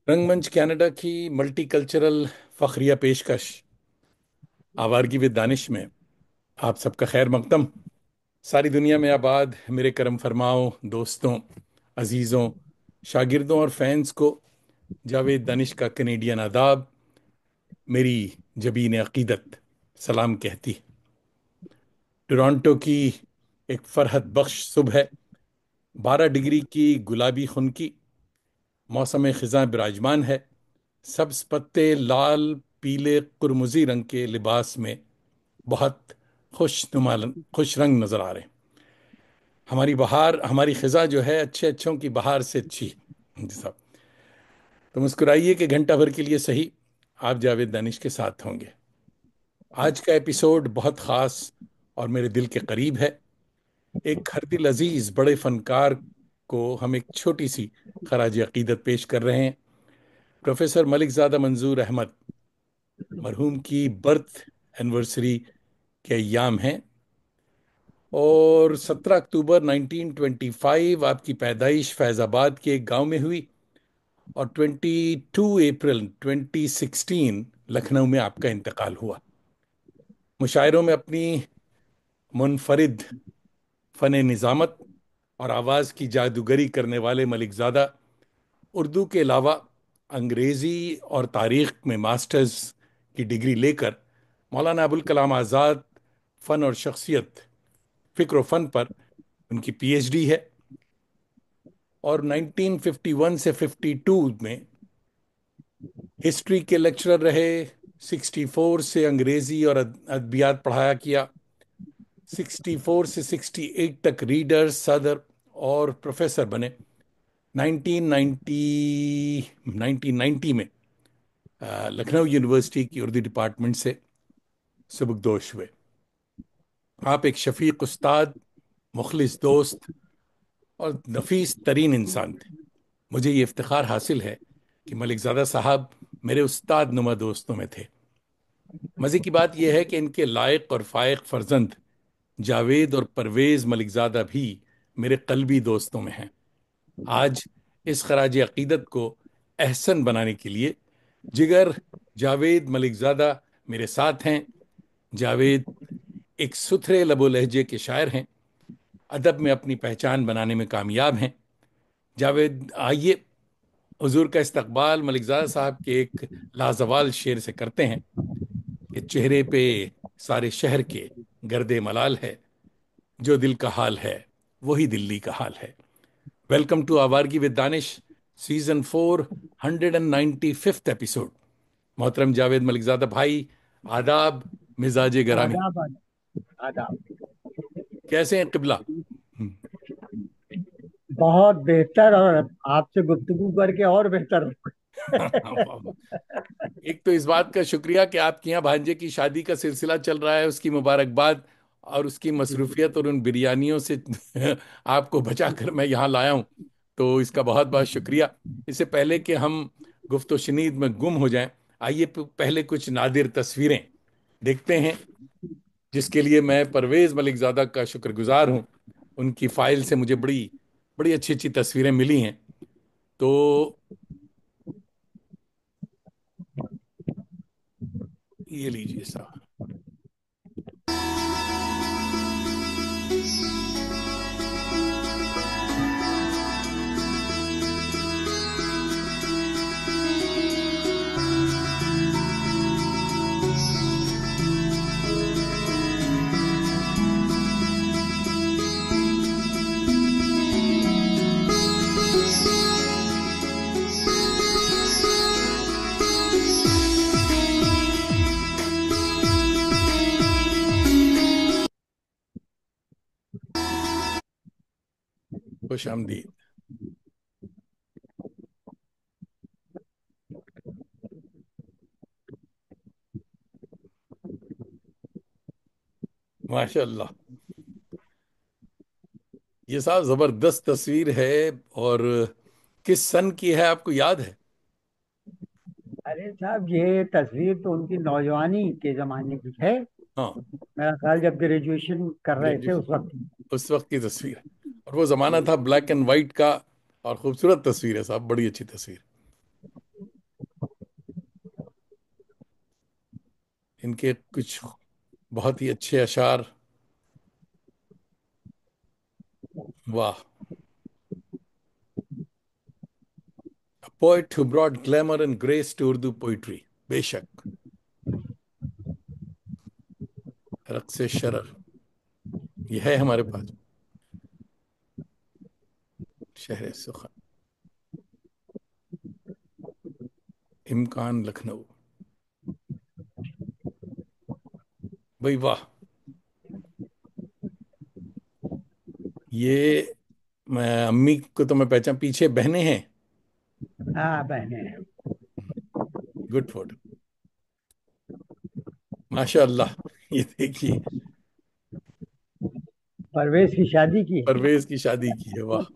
रंगमंच कनाडा की मल्टीकल्चरल फखरिया पेशकश आवारगी विद दानिश में आप सबका खैर मकदम। सारी दुनिया में आबाद मेरे करम फरमाओ दोस्तों, अजीज़ों, शागिर्दों और फैंस को जावेद दानिश का कनेडियन आदाब, मेरी जबीन अकीदत सलाम कहती है। टोरंटो की एक फरहत बख्श सुबह है। 12 डिग्री की गुलाबी खुनकी मौसम खिजां विराजमान है। सब्ज पत्ते लाल पीले कुरमुजी रंग के लिबास में बहुत खुशनुमा खुश रंग नजर आ रहे हैं। हमारी बहार, हमारी खिजा जो है अच्छे अच्छों की बहार से अच्छी है। जी साहब, तो मुस्कुराइए कि घंटा भर के लिए सही आप जावेद दानिश के साथ होंगे। आज का एपिसोड बहुत खास और मेरे दिल के करीब है। एक हर दिल अजीज बड़े फनकार को हम एक छोटी सी खराज अकीदत पेश कर रहे हैं। प्रोफेसर मलिक ज़ादा मंजूर अहमद मरहूम की बर्थ एनिवर्सरी के अयाम हैं और 17 अक्टूबर 1925 आपकी पैदाइश फैजाबाद के एक गांव में हुई और 22 अप्रैल 2016 लखनऊ में आपका इंतकाल हुआ। मुशायरों में अपनी मुनफरिद फन निज़ामत और आवाज़ की जादूगरी करने वाले मलिकज़ादा उर्दू के अलावा अंग्रेज़ी और तारीख़ में मास्टर्स की डिग्री लेकर मौलाना अबुल कलाम आज़ाद फ़न और शख्सियत फ़िक्र व फ़न पर उनकी पीएचडी है और 1951 से 52 में हिस्ट्री के लेक्चरर रहे। 64 से अंग्रेजी और अदबियात पढ़ाया किया। 64 से 68 तक रीडर सदर और प्रोफेसर बने। 1990 में लखनऊ यूनिवर्सिटी की उर्दू डिपार्टमेंट से सुबकदोश हुए। आप एक शफीक उस्ताद, मुखलिस दोस्त और नफीस तरीन इंसान थे। मुझे ये इफ्तिखार हासिल है कि मलिकजादा साहब मेरे उस्ताद नुमा दोस्तों में थे। मजे की बात यह है कि इनके लायक और फायक फर्जंद जावेद और परवेज मलिकजादा भी मेरे कल्बी दोस्तों में हैं। आज इस खराज अकीदत को अहसन बनाने के लिए जिगर जावेद मलिकजादा मेरे साथ हैं। जावेद एक सुथरे लबो लहजे के शायर हैं, अदब में अपनी पहचान बनाने में कामयाब हैं। जावेद, आइए हुजूर का इस्तकबाल मलिकजादा साहब के एक लाजवाल शेर से करते हैं कि चेहरे पे सारे शहर के गर्दे मलाल है, जो दिल का हाल है वही दिल्ली का हाल है। Welcome to Awaargi with Danish, season 4, 195th episode. मोहतरम जावेद मलिकजादा भाई, आदाब, मिजाज गरामी, आदाब आदाब। कैसे हैं किबला? हम्म। बहुत बेहतर, और आपसे गुफ्तगू करके और बेहतर हो एक तो इस बात का शुक्रिया कि आपके यहाँ भांजे की शादी का सिलसिला चल रहा है, उसकी मुबारकबाद और उसकी मसरूफियत और उन बिरयानियों से आपको बचाकर मैं यहाँ लाया हूँ, तो इसका बहुत बहुत शुक्रिया। इससे पहले कि हम गुफ्तो शनीद में गुम हो जाएं, आइए पहले कुछ नादिर तस्वीरें देखते हैं, जिसके लिए मैं परवेज मलिकजादा का शुक्रगुजार हूँ। उनकी फाइल से मुझे बड़ी बड़ी अच्छी अच्छी तस्वीरें मिली हैं। तो ये लीजिए साहब। खुश आमदीद। माशाल्लाह, ये साहब जबरदस्त तस्वीर है। और किस सन की है आपको याद है? अरे साहब, ये तस्वीर तो उनकी नौजवानी के जमाने की है। हाँ, मेरा ख्याल जब ग्रेजुएशन कर रहे थे ग्रेजुएशन, उस वक्त की। उस वक्त की तस्वीर है। और वो जमाना था ब्लैक एंड वाइट का, और खूबसूरत तस्वीर है साहब, बड़ी अच्छी तस्वीर। इनके कुछ बहुत ही अच्छे अशार। वाह। Poet who brought glamour and grace to Urdu poetry. बेशक। रक्स शरर ये है हमारे पास। शहर सुखन। इमकान लखनऊ। भाई वाह। ये मैं अम्मी को तो मैं पहचान, पीछे बहनें हैं। हाँ, बहने हैं। Good photo. माशाअल्लाह। ये देखिए। परवेज की शादी की है। परवेज की शादी की है। वाह।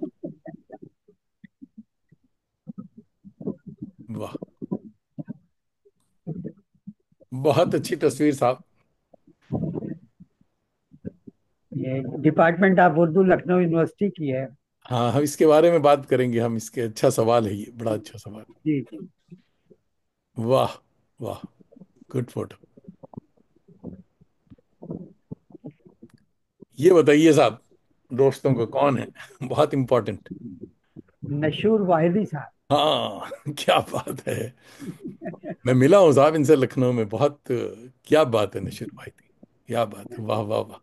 वाह। बहुत अच्छी तस्वीर साहब। ये department of Urdu Lucknow university की है। हाँ, हम इसके बारे में बात करेंगे। हम इसके, अच्छा सवाल है ये, बड़ा अच्छा सवाल। जी जी। वाह। वाह। Good photo. ये बताइए साहब, दोस्तों को कौन है? बहुत इंपॉर्टेंट। नशूर वाहिदी साहब। हाँ। क्या बात है। मैं मिला हूँ साहब इनसे लखनऊ में, बहुत क्या बात है नशीर भाई की। क्या बात है। वाह वाह वाह।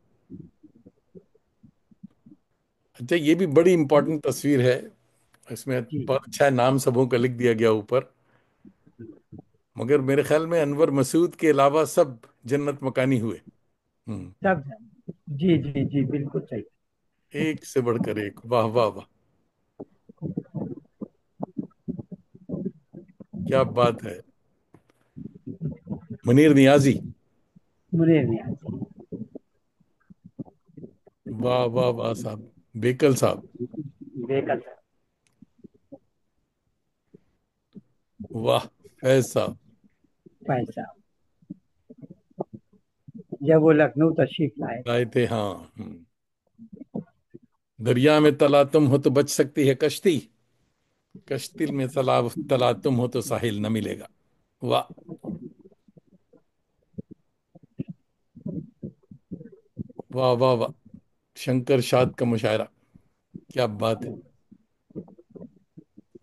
अच्छा, ये भी बड़ी इंपॉर्टेंट तस्वीर है। इसमें जी। बहुत अच्छा नाम सबों का लिख दिया गया ऊपर। मगर मेरे ख्याल में अनवर मसूद के अलावा सब जन्नत मकानी हुए। हम्म। सब। जी जी जी, बिल्कुल सही। एक से बढ़कर एक। वाह वाह वाह। क्या बात है। मुनीर नियाजी। मुनीर नियाज़। वाह वाह वाह साहब। बेकल साहब। बेकल वाह। फैज साहब। पैसा, जब वो लखनऊ तशरीफ लाए। आए थे, हाँ। दरिया में तला तुम हो तो बच सकती है कश्ती, कश्ती में तला तुम हो तो साहिल न मिलेगा। वाह। वाह वाह वाह। शंकर शाद का मुशायरा। क्या बात है।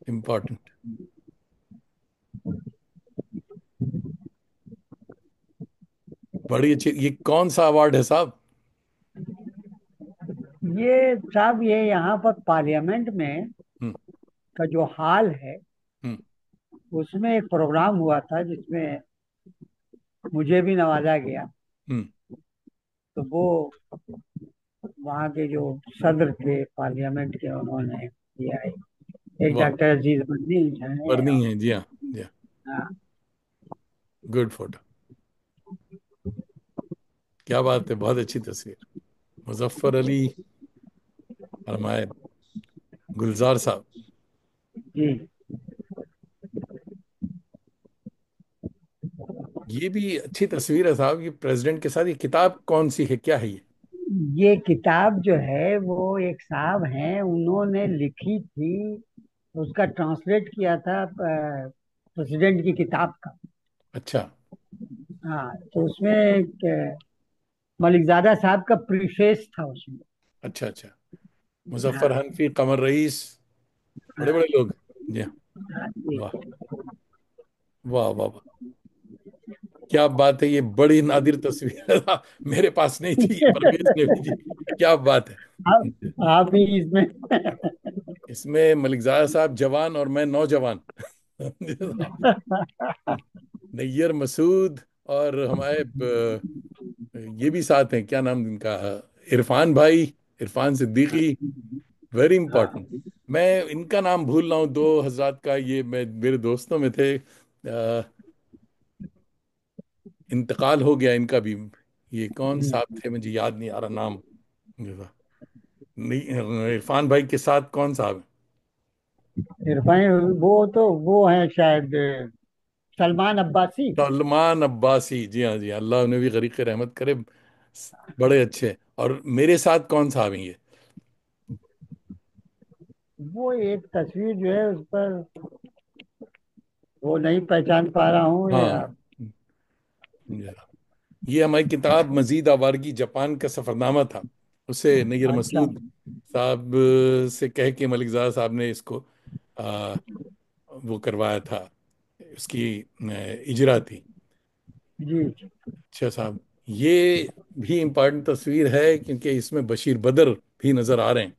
इम्पोर्टेंट। बड़ी अच्छी। ये कौन सा अवार्ड है साहब? ये साहब, ये यहाँ पर पार्लियामेंट में हम्म। का जो हॉल है, हम्म। उसमें एक प्रोग्राम हुआ था जिसमें मुझे भी नवाजा गया। हम्म। तो वो वहाँ के जो सदर थे पार्लियामेंट के, उन्होंने दिया है। एक वाह। डॉक्टर अजीज बदनी है। बर्नी है, जी हाँ। जी हाँ। हाँ। Good photo. क्या बात है, बहुत अच्छी तस्वीर। मुजफ्फर अली और हमारे गुलजार साहब। जी। ये भी अच्छी तस्वीर है साहब। ये प्रेसिडेंट के साथ, ये किताब कौन सी है, क्या है ये? ये किताब जो है वो एक साहब हैं, उन्होंने लिखी थी। उसका ट्रांसलेट किया था प्रेसिडेंट की किताब का। अच्छा। हाँ, तो उसमें एक मलिकजादा साहब का प्रीफेस था उसमें। अच्छा अच्छा। मुजफ्फर हाँ। हनफी, कमर रईस, बड़े हाँ। बड़े लोग। जी हाँ। हाँ, जी। वाह। वाह वाह वाह। क्या बात है, ये बड़ी नादिर तस्वीर है। मेरे पास नहीं थी, ये परवेज ने भेजी। क्या बात है। आप ही इसमें। इसमें मलिकजादा साहब जवान और मैं नौजवान। नैयर मसूद और हमारे ये भी साथ हैं, क्या नाम इनका? इरफान भाई, इरफान सिद्दीकी। Very important. हाँ। मैं इनका नाम भूल रहा हूँ, दो हजरात का। ये मैं मेरे दोस्तों में थे। इंतकाल हो गया इनका भी। ये कौन साहब थे, मुझे याद नहीं आ रहा नाम। नहीं, इरफान भाई के साथ कौन साहब है? इरफान, वो है शायद सलमान अब्बासी। सलमान अब्बासी। जी हाँ, जी हाँ, अल्लाह उन्हें भी गरीक रहमत करे। बड़े अच्छे हैं। और मेरे साथ कौन साहब हैं ये? वो एक तस्वीर जो है उस पर वो नहीं पहचान पा रहा हूँ हाँ। या। जी हाँ। ये हमारी किताब मजीद आवारगी जापान का सफरनामा था। उसे नैयर अच्छा। मसूद साहब से कह के मलिक ज़ादा साहब ने इसको आ, वो करवाया था। उसकी इजरा थी। जी। अच्छा साहब, ये भी इम्पोर्टेंट तस्वीर है क्योंकि इसमें बशीर बदर भी नजर आ रहे हैं।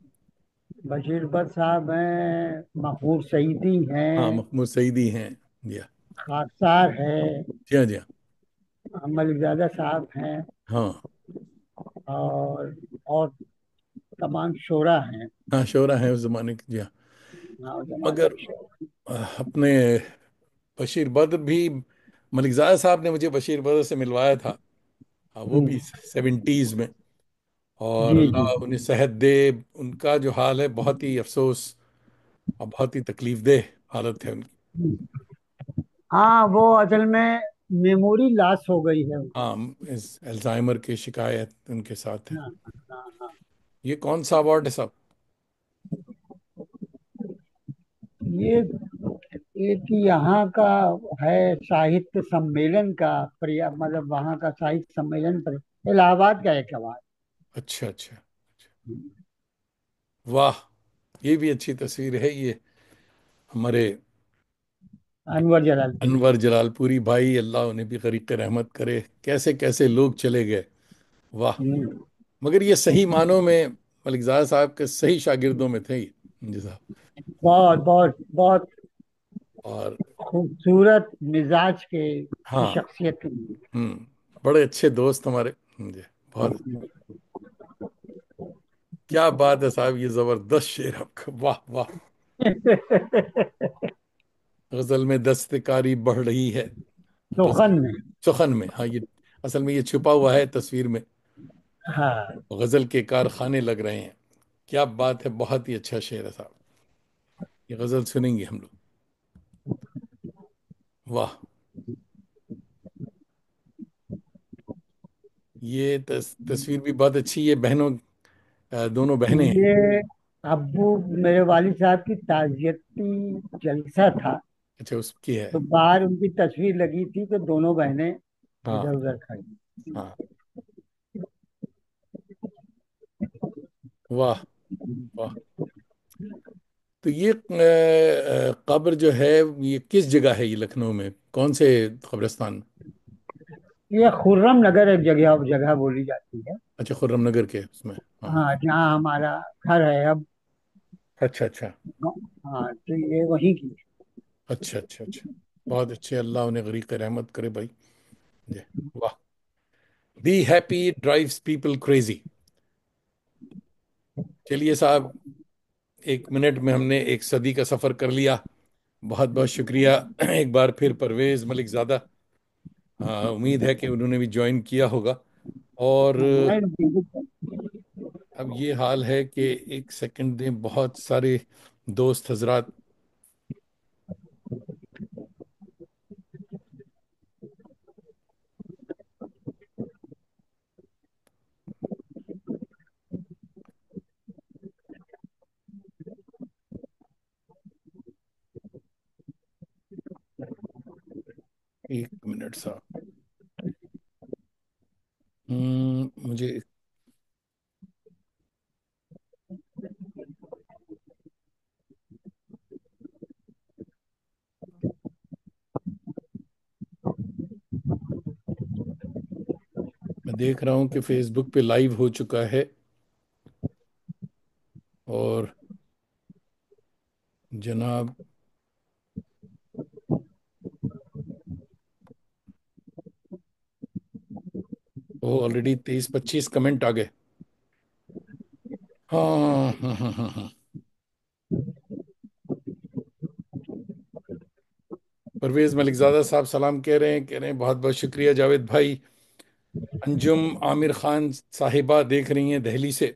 बशीर बट साहब हैं, महमूद सईदी हाँ, हैं, महमूद सईदी हैं। जी हाँ। खाकसार है, जी हाँ, जी हाँ। मलिकजादा साहब हैं, हाँ और तमाम शोरा हैं। हाँ, शोरा है उस जमाने की। जी हाँ। हाँ, जमाने मगर के शोरा। अपने बशीर बद्र भी, मलिक ज़ादा साहब ने मुझे बशीर बद्र से मिलवाया था। हाँ, वो भी हम्म। 70s में। और जी जी। अल्लाह उन्हें सेहत दे। उनका जो हाल है बहुत ही अफसोस और बहुत ही तकलीफ देह हालत है उनकी। हाँ, वो असल में मेमोरी लॉस हो गई है उनको। हाँ, इस अल्जाइमर की शिकायत उनके साथ है। हाँ हाँ हाँ। ये कौन सा अवार्ड है साहब? ये एक यहाँ का है, साहित्य सम्मेलन का, मतलब वहाँ का साहित्य सम्मेलन पर, इलाहाबाद का एक अवार्ड। अच्छा अच्छा। वाह, ये भी अच्छी तस्वीर है ये। हमारे अनवर जलालपुरी। अनवर जलालपुरी भाई, अल्लाह उन्हें भी गरीक रहमत करे। कैसे कैसे लोग चले गए। वाह। हम्म। मगर ये सही मानों में मलिक ज़ादा साहब के सही शागिर्दों में थे ये। जी साहब। बहुत बहुत बहुत और खूबसूरत मिजाज की हाँ। शख्सियत थी। बड़े अच्छे दोस्त हमारे। जी, बहुत अच्छे। क्या बात है साहब, ये जबरदस्त शेर आपका, वाह वाह। गजल में दस्तकारी बढ़ रही है। गजल सुखन में। सुखन में, हाँ ये असल में ये छुपा हुआ है तस्वीर में। हाँ। गजल के कारखाने लग रहे हैं। क्या बात है, बहुत ही अच्छा शेर है साहब। ये गजल सुनेंगे हम लोग। वाह। ये तस्वीर भी बहुत अच्छी है। बहनों, दोनों बहनें हैं। ये अब्बू, मेरे वालिद साहब की ताजियती जलसा था, अच्छा, उसकी है। तो बाहर उनकी तस्वीर लगी थी, तो दोनों बहनें हाँ इधर उधर खड़ी। हाँ। वाह वाह। तो ये कब्र जो है, ये किस जगह है? ये लखनऊ में कौन से कब्रिस्तान? ये खुर्रम नगर एक जगह जगह बोली जाती है। अच्छा, खुर्रम नगर के उसमें। हाँ। हाँ, जहाँ हमारा घर है अब। अच्छा अच्छा। हाँ, तो ये वही की। अच्छा अच्छा अच्छा। बहुत अच्छे, अल्लाह उन्हें गरीक रहमत करे भाई। जी। वाह। Be happy drives people crazy. चलिए साहब, 1 मिनट में हमने एक सदी का सफर कर लिया। बहुत बहुत शुक्रिया एक बार फिर परवेज मलिक ज़ादा। उम्मीद है कि उन्होंने भी ज्वाइन किया होगा। और नहीं, बिल्कुल। अब ये हाल है कि 1 सेकंड दें, बहुत सारे दोस्त हजरात। एक मिनट साहब। मुझे, मैं देख रहा हूं कि फेसबुक पे लाइव हो चुका है। और जनाब, वो ऑलरेडी 23-25 कमेंट आ गए। हाँ हाँ हाँ हाँ हाँ। परवेज मलिकजादा साहब सलाम कह रहे हैं बहुत बहुत शुक्रिया जावेद भाई। अंजुम आमिर खान साहिबा देख रही हैं दिल्ली से।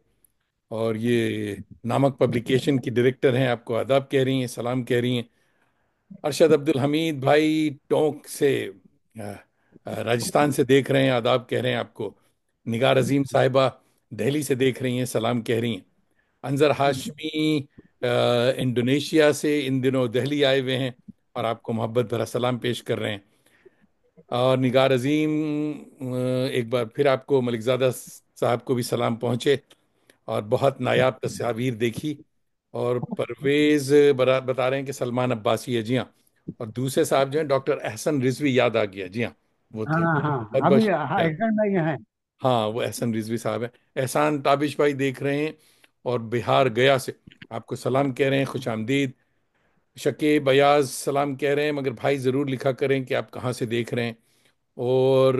और ये नामक पब्लिकेशन की डायरेक्टर हैं, आपको आदाब कह रही हैं, सलाम कह रही हैं। अरशद अब्दुल हमीद भाई टोंक से, अ, राजस्थान से देख रहे हैं, आदाब कह रहे हैं आपको। निगार अजीम साहिबा दिल्ली से देख रही हैं, सलाम कह रही हैं। अंजर हाशमी इंडोनेशिया से इन दिनों दिल्ली आए हुए हैं और आपको मोहब्बत भरा सलाम पेश कर रहे हैं। और निगार अजीम, एक बार फिर आपको मलिकजादा साहब को भी सलाम पहुंचे। और बहुत नायाब तस्वीर देखी। और परवेज बता रहे हैं कि सलमान अब्बासी है, जी हाँ। और दूसरे साहब जो हैं डॉक्टर एहसन रिजवी, याद आ गया, जी हाँ, वो थे। हाँ बहुत हाँ, बहुत अभी शुक्रिया। एक्शन में ये हैं। हाँ, वो एहसन रिजवी साहब हैं। एहसान ताबिश भाई देख रहे हैं, और बिहार गया से आपको सलाम कह रहे हैं, खुश आमदीद। शकीब अयाज सलाम कह रहे हैं, मगर भाई ज़रूर लिखा करें कि आप कहाँ से देख रहे हैं। और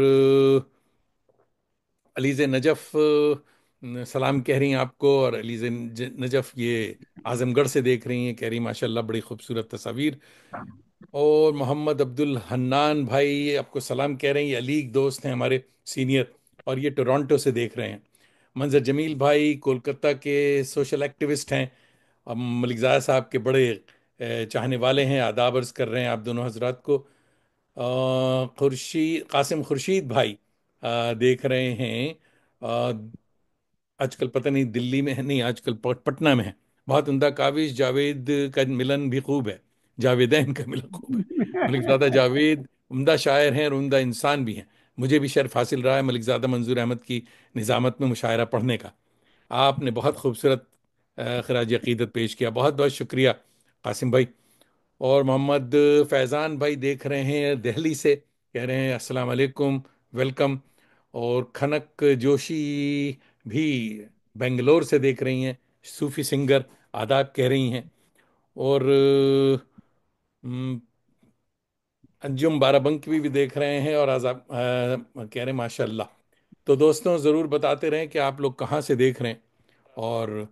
अलीज़ नजफ़ सलाम कह रही हैं आपको। और अलीज़ नजफ़ ये आजमगढ़ से देख रही हैं, कह रही माशाल्लाह बड़ी खूबसूरत तस्वीर। और मोहम्मद अब्दुल हन्नान भाई आपको सलाम कह रहे हैं, ये अलीग दोस्त हैं हमारे सीनियर, और ये टोरंटो से देख रहे हैं। मंजर जमील भाई कोलकाता के सोशल एक्टिविस्ट हैं, अब मलिकज़ादा साहब के बड़े चाहने वाले हैं। आदाब अर्ज़ कर रहे हैं आप दोनों हजरात को। खुर्शीद कासिम खुर्शीद भाई देख रहे हैं। आजकल पता नहीं दिल्ली में है, नहीं आजकल पटना में है। बहुत उम्दा काविश जावेद का मिलन भी खूब है, जावेदैन का मिलन खूब है। मलिकजादा जावेद उम्दा शायर हैं और उम्दा इंसान भी हैं। मुझे भी शर्फ हासिल रहा है मलिकजादा मंजूर अहमद की निज़ामत में मुशायरा पढ़ने का। आपने बहुत खूबसूरत खराज अकीदत पेश किया, बहुत बहुत शुक्रिया कासिम भाई। और मोहम्मद फैज़ान भाई देख रहे हैं दिल्ली से, कह रहे हैं अस्सलाम वालेकुम, वेलकम। और खनक जोशी भी बेंगलोर से देख रही हैं, सूफी सिंगर, आदाब कह रही हैं। और अंजुम बाराबंकी भी देख रहे हैं, और आजाद कह रहे हैं माशाल्लाह। तो दोस्तों ज़रूर बताते रहें कि आप लोग कहाँ से देख रहे हैं। और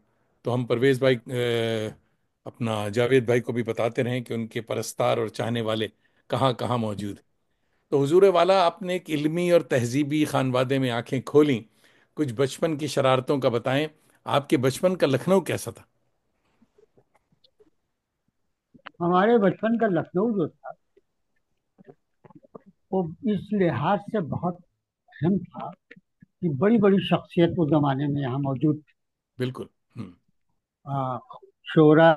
तो हम परवेज़ भाई अपना जावेद भाई को भी बताते रहें कि उनके परस्तार और चाहने वाले कहाँ कहाँ मौजूद हैं। तो हुजूर वाला, आपने एक इल्मी और तहजीबी खानवादे में आंखें खोली। कुछ बचपन की शरारतों का बताएं। आपके बचपन का लखनऊ कैसा था? हमारे बचपन का लखनऊ जो था, वो इस लिहाज से बहुत अहम था कि बड़ी बड़ी शख्सियत उस जमाने में यहाँ मौजूद थी। बिल्कुल। हम्म। आ, शोरा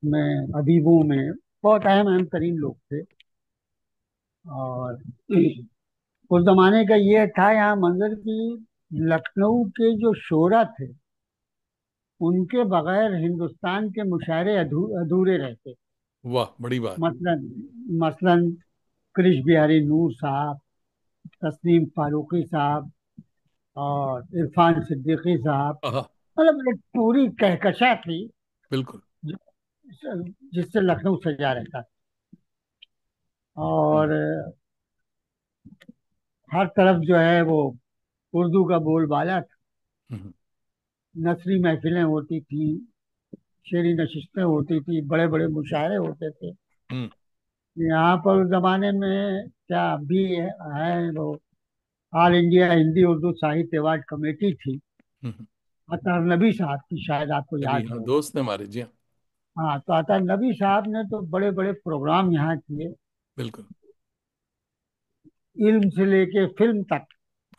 में, अदीबों में बहुत अहम अहम तरीन लोग थे। और उस जमाने का ये था यहाँ मंजर की, लखनऊ के जो शोरा थे, उनके बगैर हिंदुस्तान के मुशायरे अधूरे रहते। वाह, बड़ी बात। मसलन मसलन कृष बिहारी नूर साहब, तस्लीम फारूकी साहब, और इरफान सिद्दीकी साहब। आहा। मतलब एक पूरी कहकशा थी बिल्कुल। जिससे लखनऊ सजा रहता था। हम्म। और हर तरफ जो है वो उर्दू का बोलबाला था। हम्म। नसरी महफिलें होती थी, शेरी नशिस्तें होती थी, बड़े बड़े मुशायरे होते थे। हम्म। यहाँ पर उस जमाने में क्या अभी है वो ऑल इंडिया हिंदी उर्दू साहित्य अवार्ड कमेटी थी। हम्म। अतहर नबी साहब की, शायद आपको नबी, याद हाँ, हो। दोस्त ने हमारे, जी हाँ। हाँ, तो अतहर नबी साहब ने तो बड़े बड़े प्रोग्राम यहाँ किए, बिल्कुल। इल्म से लेके फिल्म तक।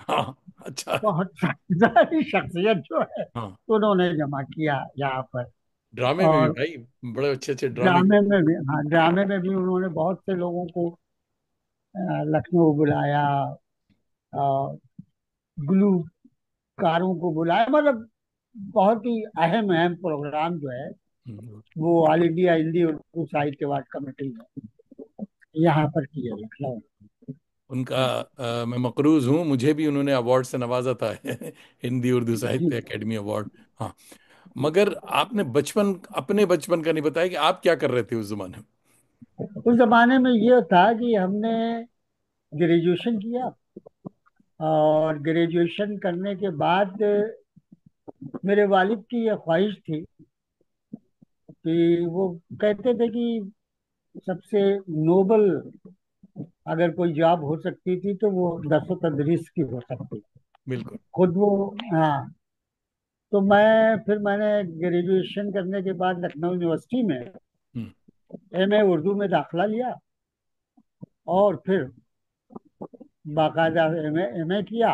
हाँ। अच्छा। बहुत सारी शख्सियत जो है हाँ, उन्होंने जमा किया यहाँ पर। ड्रामे में भी और भाई बड़े अच्छे अच्छे ड्रामे। ड्रामे में भी, हाँ, ड्रामे में भी उन्होंने बहुत से लोगों को लखनऊ बुलाया, और गुलकारों को बुलाया। मतलब बहुत ही अहम अहम प्रोग्राम जो है हम्म। वो ऑल इंडिया हिंदी उर्दू साहित्य अवार्ड कमेटी ने यहाँ पर किए, लखनऊ। उनका मैं मकरूज हूँ, मुझे भी उन्होंने अवार्ड से नवाजा था हिंदी उर्दू जी। साहित्य अकेडमी अवार्ड। हाँ। मगर आपने बचपन, अपने बचपन का नहीं बताया कि आप क्या कर रहे थे उस जमाने में। उस जमाने में ये था कि हमने ग्रेजुएशन किया, और ग्रेजुएशन करने के बाद मेरे वालिद की यह ख्वाहिश थी कि वो कहते थे कि सबसे नोबल अगर कोई जॉब हो सकती थी तो वो दरसो तदरीस की हो सकती थी। बिल्कुल। खुद वो, हाँ। तो मैंने ग्रेजुएशन करने के बाद लखनऊ यूनिवर्सिटी में हम्म। एमए उर्दू में दाखिला लिया, और फिर बाकायदा एमए किया।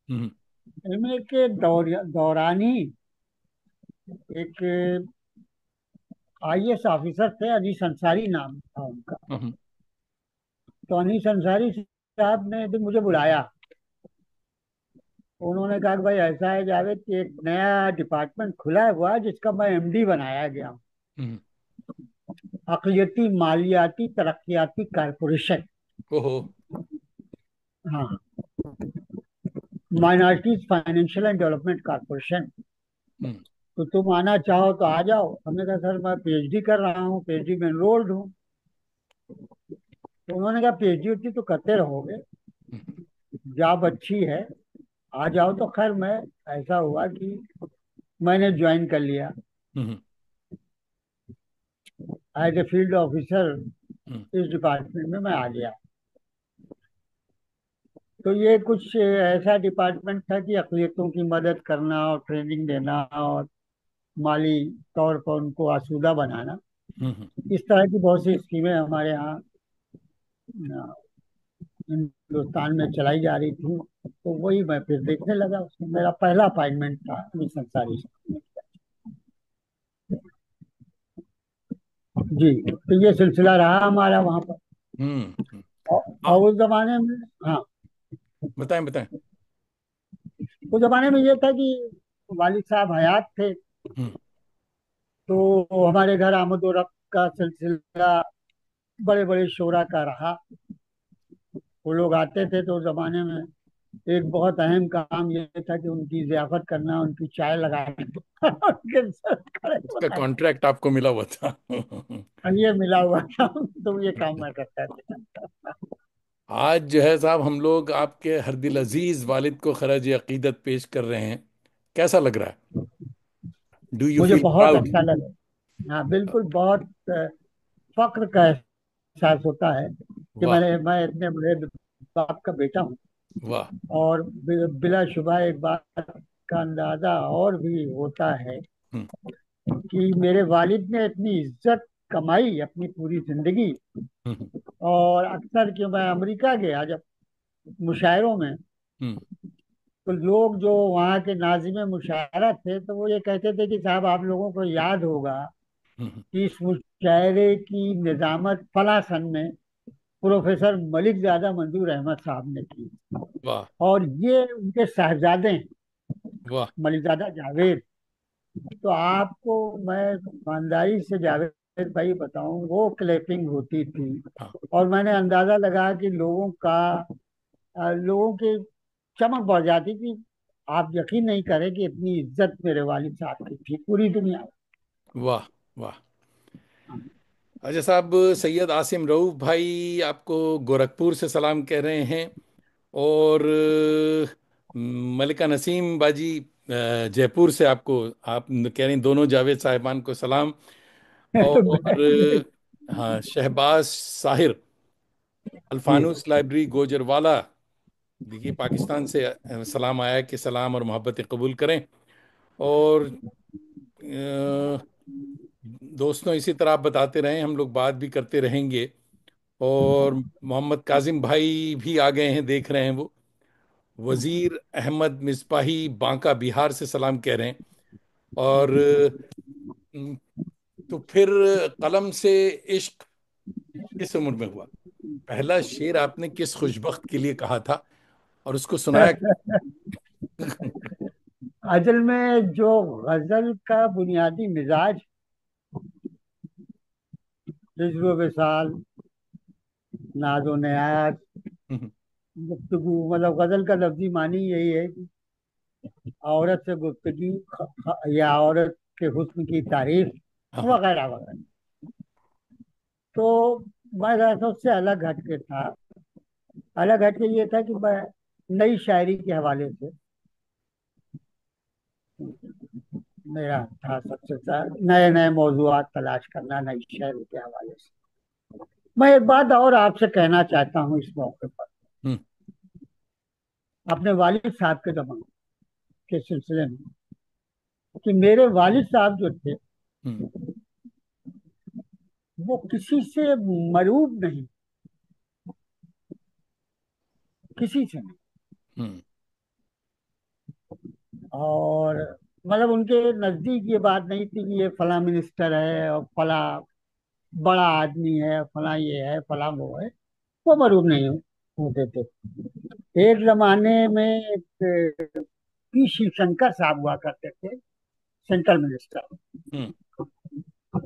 हम्म। एमए के दौरान ही एक आईएएस ऑफिसर थे, अनीस अंसारी नाम था उनका। हम्म। तो अनीस अंसारी साहब ने एक दिन मुझे बुलाया। उन्होंने कहा कि भाई ऐसा है जावेद कि एक नया डिपार्टमेंट खुला है हुआ है जिसका मैं एमडी बनाया गया हूँ। हम्म। अक़लियती मालियाती तरक्याती कारपोरेशन। ओहो। हाँ, minorities financial and development corporation. हम्म। तो तुम आना चाहो तो आ जाओ। हमने कहा सर मैं पीएचडी कर रहा हूँ, पीएचडी में एनरोल्ड हूँ। तो उन्होंने कहा पीएचडी उचडी तो करते रहोगे, हम्म। जॉब अच्छी है, आ जाओ। तो खैर मैं, ऐसा हुआ कि मैंने ज्वाइन कर लिया हम्म। As a field officer. हम्म। इस डिपार्टमेंट में मैं आ गया। तो ये कुछ ऐसा डिपार्टमेंट था कि अक़लियतों की मदद करना और ट्रेनिंग देना और माली तौर पर उनको आसूदा बनाना, हम्म। इस तरह की बहुत सी स्कीमें हमारे यहाँ हिंदुस्तान में चलाई जा रही थी। तो वही मैं फिर देखने लगा। उसमें मेरा पहला अपॉइंटमेंट था मिशन सारी। जी, तो ये सिलसिला रहा हमारा वहाँ पर। हम्म। और हाँ, उस जमाने में, हाँ, बताएं बताएं। उस जमाने में ये था कि वालिद साहब हयात थे। हम्म। तो हमारे घर आमद और रफ्त का सिलसिला बड़े बड़े शोरा का रहा। वो लोग आते थे तो उस जमाने में एक बहुत अहम काम ये था कि उनकी जियाफत करना, उनकी चाय लगाना उनके साथ खड़े उसका होना। कॉन्ट्रैक्ट आपको मिला हुआ था। और ये मिला हुआ था। तो ये काम मैं करता था। आज जो है साहब, हम लोग आपके हर दिल अजीज वालिद को खराज अकीदत पेश कर रहे हैं। कैसा लग रहा है? डू यू मुझे फील बहुत प्राउड? अच्छा लगा। हाँ बिल्कुल, बहुत फख्र का एहसास होता है कि वाह। मैं इतने बड़े बाप का बेटा हूँ। वाह। और बिलाशुबा एक बात का अंदाजा और भी होता है हम्म। कि मेरे वालिद ने इतनी इज्जत कमाई अपनी पूरी जिंदगी। हम्म। और अक्सर क्यों मैं अमेरिका गया जब मुशायरों में, हम्म। तो लोग जो वहाँ के नाज़िम मुशायरा थे तो वो ये कहते थे कि साहब आप लोगों को याद होगा हम्म। कि इस मुशायरे की निजामत फला सन में प्रोफेसर मलिक ज़ादा मंजूर अहमद साहब ने की। वाह। और ये उनके साहबजादे हैं, वाह। मलिकजादा जावेद। तो आपको मैं ईमानदारी से जावेद भाई बताऊं, वो क्लैपिंग होती थी। हाँ। और मैंने अंदाजा लगा कि लोगों की चमक बढ़ जाती थी। आप यकीन नहीं करें कि इतनी इज्जत मेरे वालिद साहब की थी पूरी दुनिया में। वाह। वाह। अच्छा साहब, सैयद आसिम रऊफ भाई आपको गोरखपुर से सलाम कह रहे हैं। और मलिका नसीम बाजी जयपुर से आपको, आप कह रही हैं दोनों जावेद साहिबान को सलाम। और हाँ, शहबाज साहिर जी, अल्फानुस लाइब्रेरी गोजरवाला, देखिए पाकिस्तान से सलाम आया कि सलाम और मोहब्बतें कबूल करें। और दोस्तों, इसी तरह आप बताते रहें, हम लोग बात भी करते रहेंगे। और मोहम्मद काजिम भाई भी आ गए हैं, देख रहे हैं वो। वजीर अहमद मिसबाही बांका बिहार से सलाम कह रहे हैं। और अम, तो फिर कलम से इश्क किस उम्र में हुआ? पहला शेर आपने किस खुशबख्त के लिए कहा था और उसको सुनाया? असल में जो गजल का बुनियादी मिजाज, हिज्र विसाल, नाजो नयाज, गुफ्तगू, मतलब गजल का लफ्जी मानी यही है कि औरत से गुफ्तगू, या औरत के हुस्न की तारीफ, हाँ। वगैरह वगैरह। तो मैं जरा उससे अलग हटके था। अलग हटके ये था कि मैं नई शायरी के हवाले से, मेरा था सबसे नए नए मौजूआत तलाश करना नई शायरी के हवाले से। मैं एक बात और आपसे कहना चाहता हूँ इस मौके पर, हम्म। अपने वालिद साहब के जमाने के सिलसिले में, कि मेरे वालिद साहब जो थे हम्म। वो किसी से मरूब नहीं, किसी से नहीं। हम्म। और मतलब उनके नजदीक ये बात नहीं थी कि ये फला मिनिस्टर है और फला बड़ा आदमी है, फला ये है फला वो है। वो मरूब नहीं हो। होते थे। एक जमाने में पी शिवशंकर साहब हुआ करते थे, सेंट्रल मिनिस्टर। हम्म।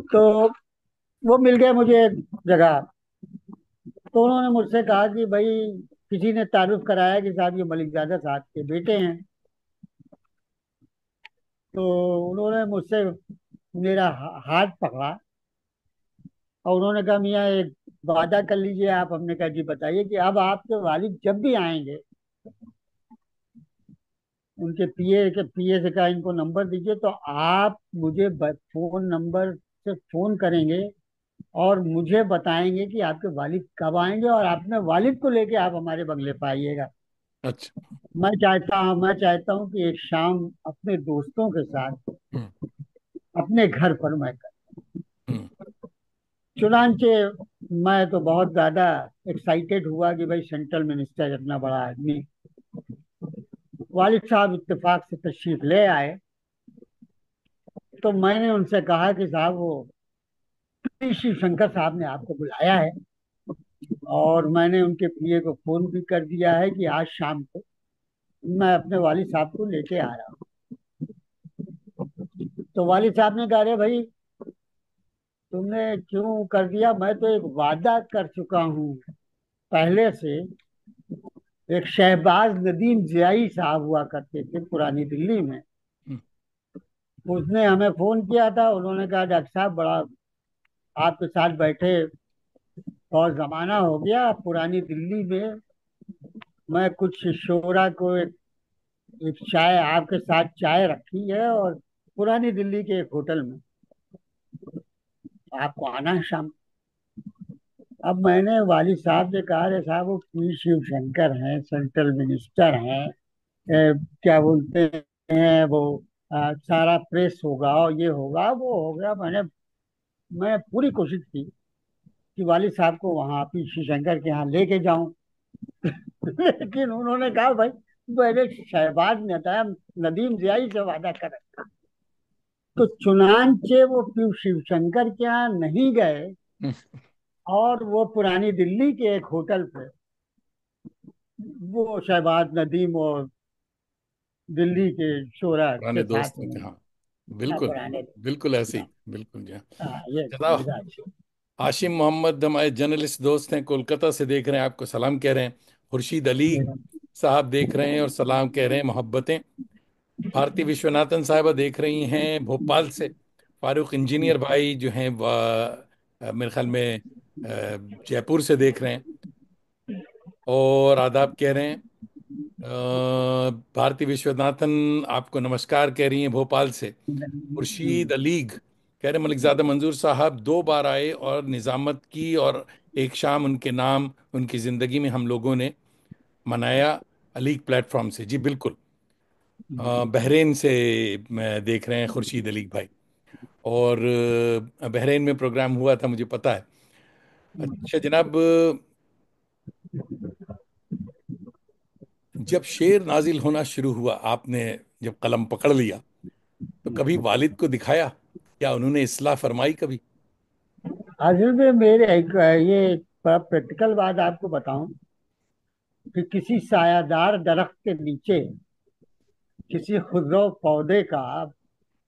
तो वो मिल गए मुझे एक जगह। तो उन्होंने मुझसे कहा कि भाई, किसी ने तारुफ कराया कि साहब ये मलिकजादा साहब के बेटे हैं। तो उन्होंने मुझसे मेरा हाथ पकड़ा और उन्होंने कहा, मियाँ एक वादा कर लीजिए आप। हमने कहा जी बताइए। कि अब आपके वालिद जब भी आएंगे, उनके पीए से कहा इनको नंबर दीजिए, तो आप मुझे फोन नंबर से फोन करेंगे और मुझे बताएंगे कि आपके वालिद कब आएंगे, और अपने वालिद को लेके आप हमारे बंगले पे आइएगा। अच्छा। मैं चाहता हूँ कि एक शाम अपने दोस्तों के साथ हम्म। अपने घर पर मैं हम्म। चुनांचे मैं तो बहुत ज्यादा एक्साइटेड हुआ कि भाई सेंट्रल मिनिस्टर इतना बड़ा आदमी। वालिद साहब इत्तेफाक से तशरीफ ले आए। तो मैंने उनसे कहा कि साहब वो श्री शंकर साहब ने आपको बुलाया है, और मैंने उनके पीए को फोन भी कर दिया है कि आज शाम को मैं अपने वालिद साहब को लेके आ रहा हूँ। तो वालिद साहब ने कहा, अरे भाई तुमने क्यों कर दिया? मैं तो एक वादा कर चुका हूँ पहले से। एक शहबाज नदीम जियाई साहब हुआ करते थे पुरानी दिल्ली में। हम्म। उसने हमें फोन किया था। उन्होंने कहा, डॉक्टर साहब बड़ा आपके साथ बैठे और जमाना हो गया पुरानी दिल्ली में। मैं कुछ शोरा को एक चाय आपके साथ चाय रखी है, और पुरानी दिल्ली के एक होटल में आपको आना है शाम। अब मैंने वालिद साहब से कहा, अरे साहब वो पी शिवशंकर हैं, सेंट्रल मिनिस्टर हैं, क्या बोलते हैं वो, सारा प्रेस होगा और ये होगा वो होगा। मैं पूरी कोशिश की कि वालिद साहब को वहाँ पी शिवशंकर के यहाँ लेके जाऊं। लेकिन उन्होंने कहा, भाई मैंने शहबाज नदीम जियाई से वादा कर। तो चुनांचे वो पी शिवशंकर के यहाँ नहीं गए, हम्म। और वो पुरानी दिल्ली के एक होटल पे वो शहबाज नदीम और दिल्ली के शोरा के पुराने साथ दोस्तों के, में। हाँ। हाँ, बिल्कुल। पुराने। बिल्कुल ऐसे हाँ, ही, बिल्कुल जी हाँ। हाँ, ये जनाब मिजाज से। हाशिम मोहम्मद हमारे जर्नलिस्ट दोस्त हैं, कोलकाता से देख रहे हैं, आपको सलाम कह रहे हैं। खुर्शीद अली साहब देख रहे हैं और सलाम कह रहे हैं, मोहब्बतें। भारती विश्वनाथन साहिबा देख रही हैं भोपाल से। फारूक इंजीनियर भाई जो हैं मेरे ख्याल में जयपुर से देख रहे हैं और आदाब कह रहे हैं। भारती विश्वनाथन आपको नमस्कार कह रही हैं भोपाल से। खुर्शीद अलीग कह रहे मलिकजादा मंजूर साहब 2 बार आए और निजामत की, और एक शाम उनके नाम उनकी जिंदगी में हम लोगों ने मनाया अलीग प्लेटफॉर्म से। जी बिल्कुल। बहरेन से मैं देख रहे हैं खुर्शीद अलीग भाई। और बहरेन में प्रोग्राम हुआ था, मुझे पता है। अच्छा जनाब, जब शेर नाजिल होना शुरू हुआ, आपने जब कलम पकड़ लिया, तो कभी वालिद को दिखाया? क्या उन्होंने इस्लाह फरमाई कभी? असल में मेरे ये बड़ा प्रैक्टिकल बात आपको बताऊं कि किसी सायादार दरख्त के नीचे किसी खुदरो पौधे का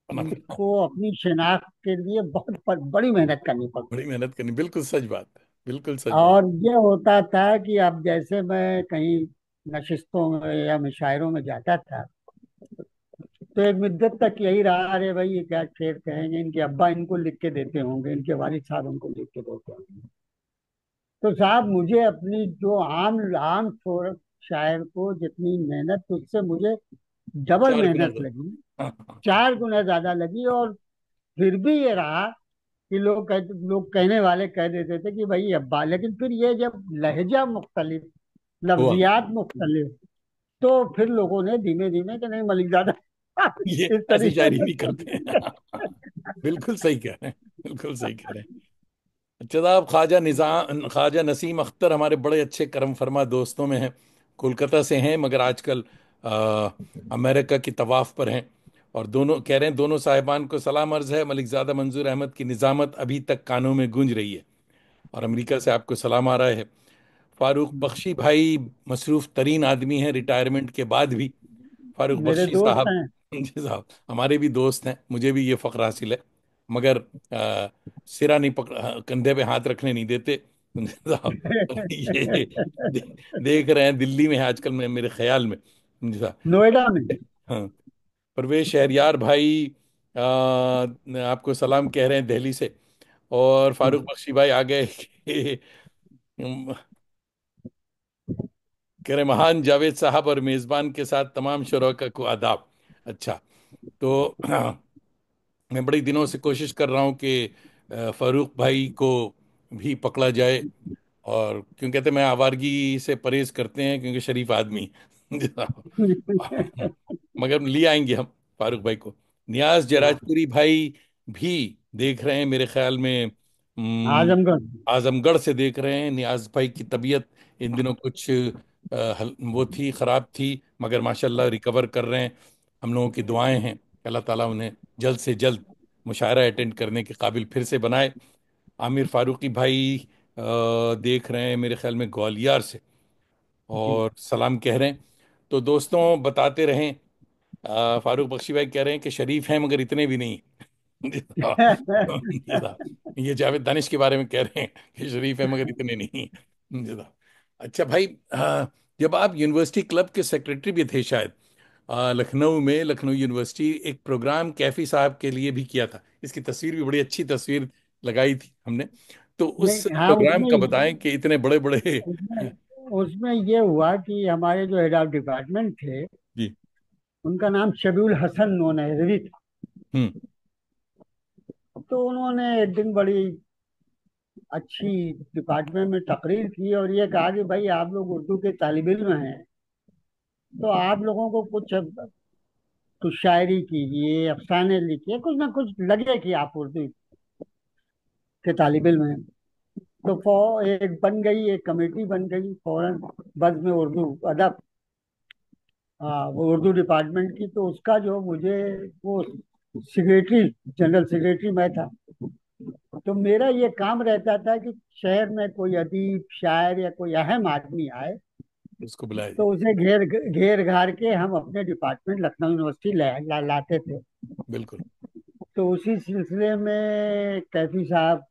को अपनी शिनाख्त के लिए बहुत बड़ी मेहनत करनी पड़ती। बड़ी मेहनत करनी, बिल्कुल सच बात है, बिल्कुल सच बात। और ये होता था कि अब जैसे मैं कहीं नशिस्तों में या मुशायरों में जाता था, तो एक मुद्दत तक यही रहा, अरे भाई ये क्या शेर कहेंगे, इनके अब्बा इनको लिख के देते होंगे, इनके वालिद साहब इनको लिख के देते होंगे। तो साहब मुझे अपनी जो आम आम शायर को जितनी मेहनत, उससे मुझे डबल 4 गुना मेहनत दो। लगी, हाँ, हाँ। 4 गुना ज्यादा लगी। और फिर भी ये रहा कि लोग कहने वाले कह देते थे कि भाई अब्बा। लेकिन फिर ये जब लहजा मुख्तलिफ, हुआ। लफ्जियात मुख्तलिफ, तो फिर लोगों ने धीमे धीमे कि नहीं मलिक ज्यादा ये इस ऐसी तरीके शायरी से भी करते हैं। बिल्कुल सही कह रहे हैं, बिल्कुल सही कह रहे हैं। जनाब ख्वाजा नसीम अख्तर हमारे बड़े अच्छे करम फरमा दोस्तों में हैं। कोलकाता से हैं मगर आजकल अमेरिका की तवाफ पर हैं। और दोनों कह रहे हैं, दोनों साहिबान को सलाम अर्ज है। मलिकजादा मंजूर अहमद की निजामत अभी तक कानों में गूंज रही है। और अमेरिका से आपको सलाम आ रहा है। फारूक बख्शी भाई मसरूफ तरीन आदमी हैं रिटायरमेंट के बाद भी। फारूक मेरे बख्शी दोस्त साहब, हैं। जी साहब, हमारे भी दोस्त हैं, मुझे भी ये फख्र हासिल है। मगर सिरा नहीं पकड़ा, कंधे पे हाथ रखने नहीं देते जी साहब। ये देख रहे हैं दिल्ली में है आजकल, मेरे ख्याल में, जी साहब। नोएडा में। हाँ, परवेश शहरयार भाई आपको सलाम कह रहे हैं दिल्ली से। और फारूक बख्शी भाई आ गए कि, कह रहे महान जावेद साहब और मेजबान के साथ तमाम शुरा को आदाब। अच्छा, तो मैं बड़ी दिनों से कोशिश कर रहा हूँ कि फारूक भाई को भी पकड़ा जाए। और क्यों कहते हैं, मैं आवारगी से परहेज करते हैं क्योंकि शरीफ आदमी मगर ले आएंगे हम फारूक भाई को। नियाज हाँ, जराजपुरी भाई भी देख रहे हैं मेरे ख्याल में। आजमगढ़। आजमगढ़ से देख रहे हैं। नियाज भाई की तबीयत इन दिनों कुछ वो थी, खराब थी, मगर माशाल्लाह रिकवर कर रहे हैं। हम लोगों की दुआएं हैं कि अल्लाह ताला उन्हें जल्द से जल्द मुशायरा अटेंड करने के काबिल फिर से बनाए। आमिर फारूकी भाई देख रहे हैं मेरे ख्याल में ग्वालियर से, जी। और सलाम कह रहे हैं। तो दोस्तों बताते रहें। फारूक बख्शी भाई कह रहे हैं कि शरीफ हैं मगर इतने भी नहीं। जी साहब, जी साहब। ये जावेद दानिश के बारे में कह रहे हैं कि शरीफ है मगर इतने नहीं। जी साहब। अच्छा भाई, जब आप यूनिवर्सिटी क्लब के सेक्रेटरी भी थे शायद, लखनऊ में, लखनऊ यूनिवर्सिटी एक प्रोग्राम कैफी साहब के लिए भी किया था। इसकी तस्वीर भी बड़ी अच्छी तस्वीर लगाई थी हमने। तो उस नहीं, हाँ, प्रोग्राम का बताएं कि इतने बड़े बड़े। उसमें उसमें ये हुआ कि हमारे जो हेड ऑफ डिपार्टमेंट थे, जी। उनका नाम शबीउल हसन नोनहरी था। हम्म। तो उन्होंने एक दिन बड़ी अच्छी डिपार्टमेंट में तकरीर की और ये कहा कि भाई आप लोग उर्दू के तालिब इल्म हैं, तो आप लोगों को कुछ शायरी कीजिए, अफसाने लिखिए, कुछ ना कुछ लगे कि आप उर्दू के तालिब इल्म हैं। तो एक बन गई, एक कमेटी बन गई फौरन, बज़्म में उर्दू अदब, हाँ, वो उर्दू डिपार्टमेंट की। तो उसका जो मुझे वो सेक्रेटरी, जनरल सेक्रेटरी मैं था। तो मेरा ये काम रहता था कि शहर में कोई अदीब, शायर या कोई अहम आदमी आए, उसको बुलाया तो जाए। उसे घेर घेर घार के हम अपने डिपार्टमेंट लखनऊ यूनिवर्सिटी लाते थे। बिल्कुल। तो उसी सिलसिले में कैफी साहब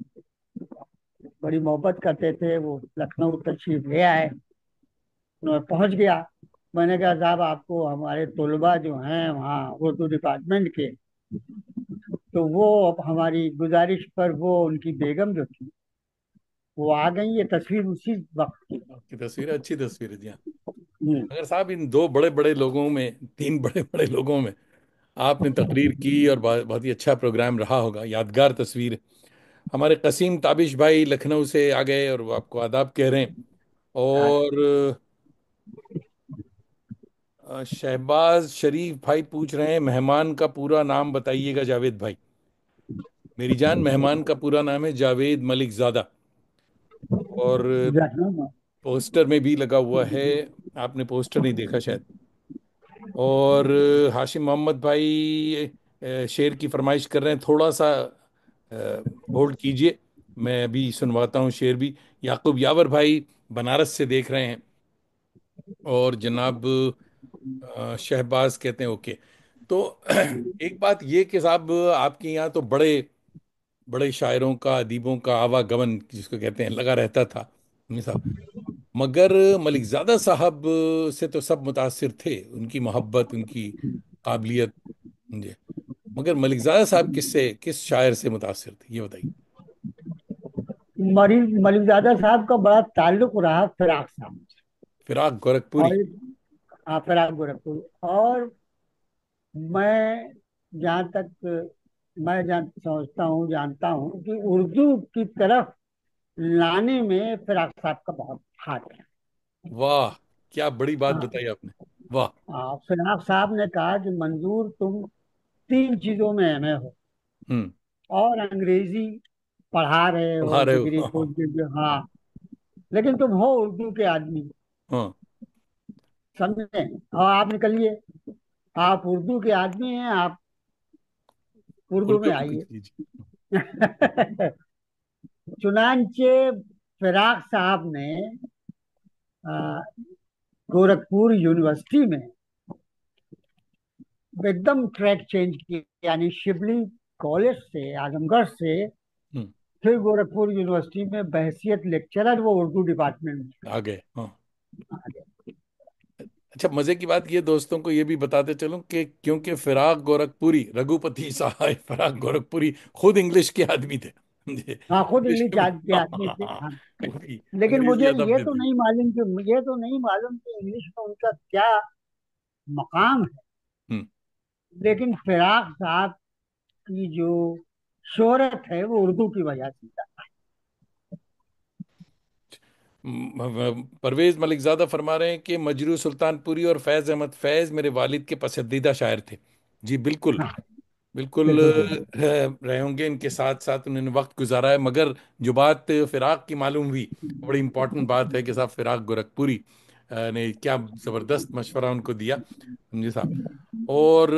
बड़ी मोहब्बत करते थे, वो लखनऊ तशरीफ ले आए। मैं पहुंच गया। मैंने कहा साहब, आपको हमारे तलबा जो हैं वहाँ उर्दू डिपार्टमेंट के, तो वो अब हमारी गुजारिश पर वो उनकी बेगम जो थी वो आ गई। ये तस्वीर उसी वक्त की। आपकी तस्वीर अच्छी तस्वीर है, जी हाँ। हम्म। मगर साहब, इन दो बड़े बड़े लोगों में, तीन बड़े बड़े लोगों में आपने तकरीर की और बहुत ही अच्छा प्रोग्राम रहा होगा, यादगार तस्वीर है। हमारे कसीम ताबिश भाई लखनऊ से आ गए और वो आपको आदाब कह रहे हैं। और शहबाज शरीफ भाई पूछ रहे हैं मेहमान का पूरा नाम बताइएगा जावेद भाई। मेरी जान, मेहमान का पूरा नाम है जावेद मलिक ज़ादा। और लखनऊ में। पोस्टर में भी लगा हुआ है, आपने पोस्टर नहीं देखा शायद। और हाशिम मोहम्मद भाई शेर की फरमाइश कर रहे हैं, थोड़ा सा होल्ड कीजिए, मैं अभी सुनवाता हूँ शेर भी। याकूब यावर भाई बनारस से देख रहे हैं। और जनाब शहबाज कहते हैं ओके। तो एक बात ये कि साहब, आपके यहाँ तो बड़े बड़े शायरों का, अदीबों का आवागमन जिसको कहते हैं लगा रहता था, साहब। मगर मलिक ज़ादा साहब से तो सब मुतासिर थे, उनकी मोहब्बत, उनकी काबिलियत। जी। मगर मलिक ज़ादा साहब किस शायर से मुतासिर थे, ये बताइए। मलिकजादा साहब का बड़ा ताल्लुक रहा फिराक साहब से। फिराक गोरखपुरी। और हाँ, फिराक गोरखपुर। और मैं जहाँ तक मैं समझता हूँ, जानता हूँ कि उर्दू की तरफ लाने में फिराक साहब का बहुत हाथ है। वाह, क्या बड़ी बात हाँ, बताई आपने। वाह। फिराक साहब ने कहा कि मंजूर, तुम तीन चीजों में एमए हो, हम्म। और अंग्रेजी पढ़ा रहे पढ़ा हो, रहे डिग्री, हो, हाँ पोस्ट डिग्री, हाँ, लेकिन तुम हो उर्दू के आदमी, हाँ। समझे? और आप निकलिए, आप उर्दू के आदमी हैं, आप उर्दू उर्दू में में कुछ आइए। कीजिए। चुनांचे फिराक साहब ने आ, गोरखपुर यूनिवर्सिटी में एकदम ट्रैक चेंज किया, यानी शिवली कॉलेज से, आजमगढ़ से हम्म। फिर गोरखपुर यूनिवर्सिटी में बहसियत लेक्चरर वो उर्दू डिपार्टमेंट में आ गए, हाँ। आ गए। अच्छा, मजे की बात ये, दोस्तों को ये भी बताते चलूं कि क्योंकि फिराक गोरखपुरी, रघुपति साहब फिराक गोरखपुरी खुद इंग्लिश के आदमी थे। जी, हाँ, खुद इंग्लिश इंग्लिश में के आदमी थे, हाँ। लेकिन अंग्रेजी मुझे अदब ये में तो थे। नहीं मालूम कि मुझे तो नहीं मालूम कि इंग्लिश में उनका क्या मकाम है। हम्म। लेकिन फिराक साहब की जो शोहरत है वो उर्दू की वजह से था। परवेज मलिकजादा फरमा रहे हैं कि मजरू सुल्तानपुरी और फैज अहमद फैज मेरे वालिद के पसंदीदा शायर थे। जी बिल्कुल, हाँ, बिल्कुल। बिल्कुल बिल्कुल। रहे होंगे, इनके साथ साथ उन्होंने वक्त गुजारा है। मगर जो बात फिराक की मालूम हुई, बड़ी इंपॉर्टेंट बात है कि साहब फिराक गोरखपुरी ने क्या ज़बरदस्त मशवरा उनको दिया, समझे साहब। और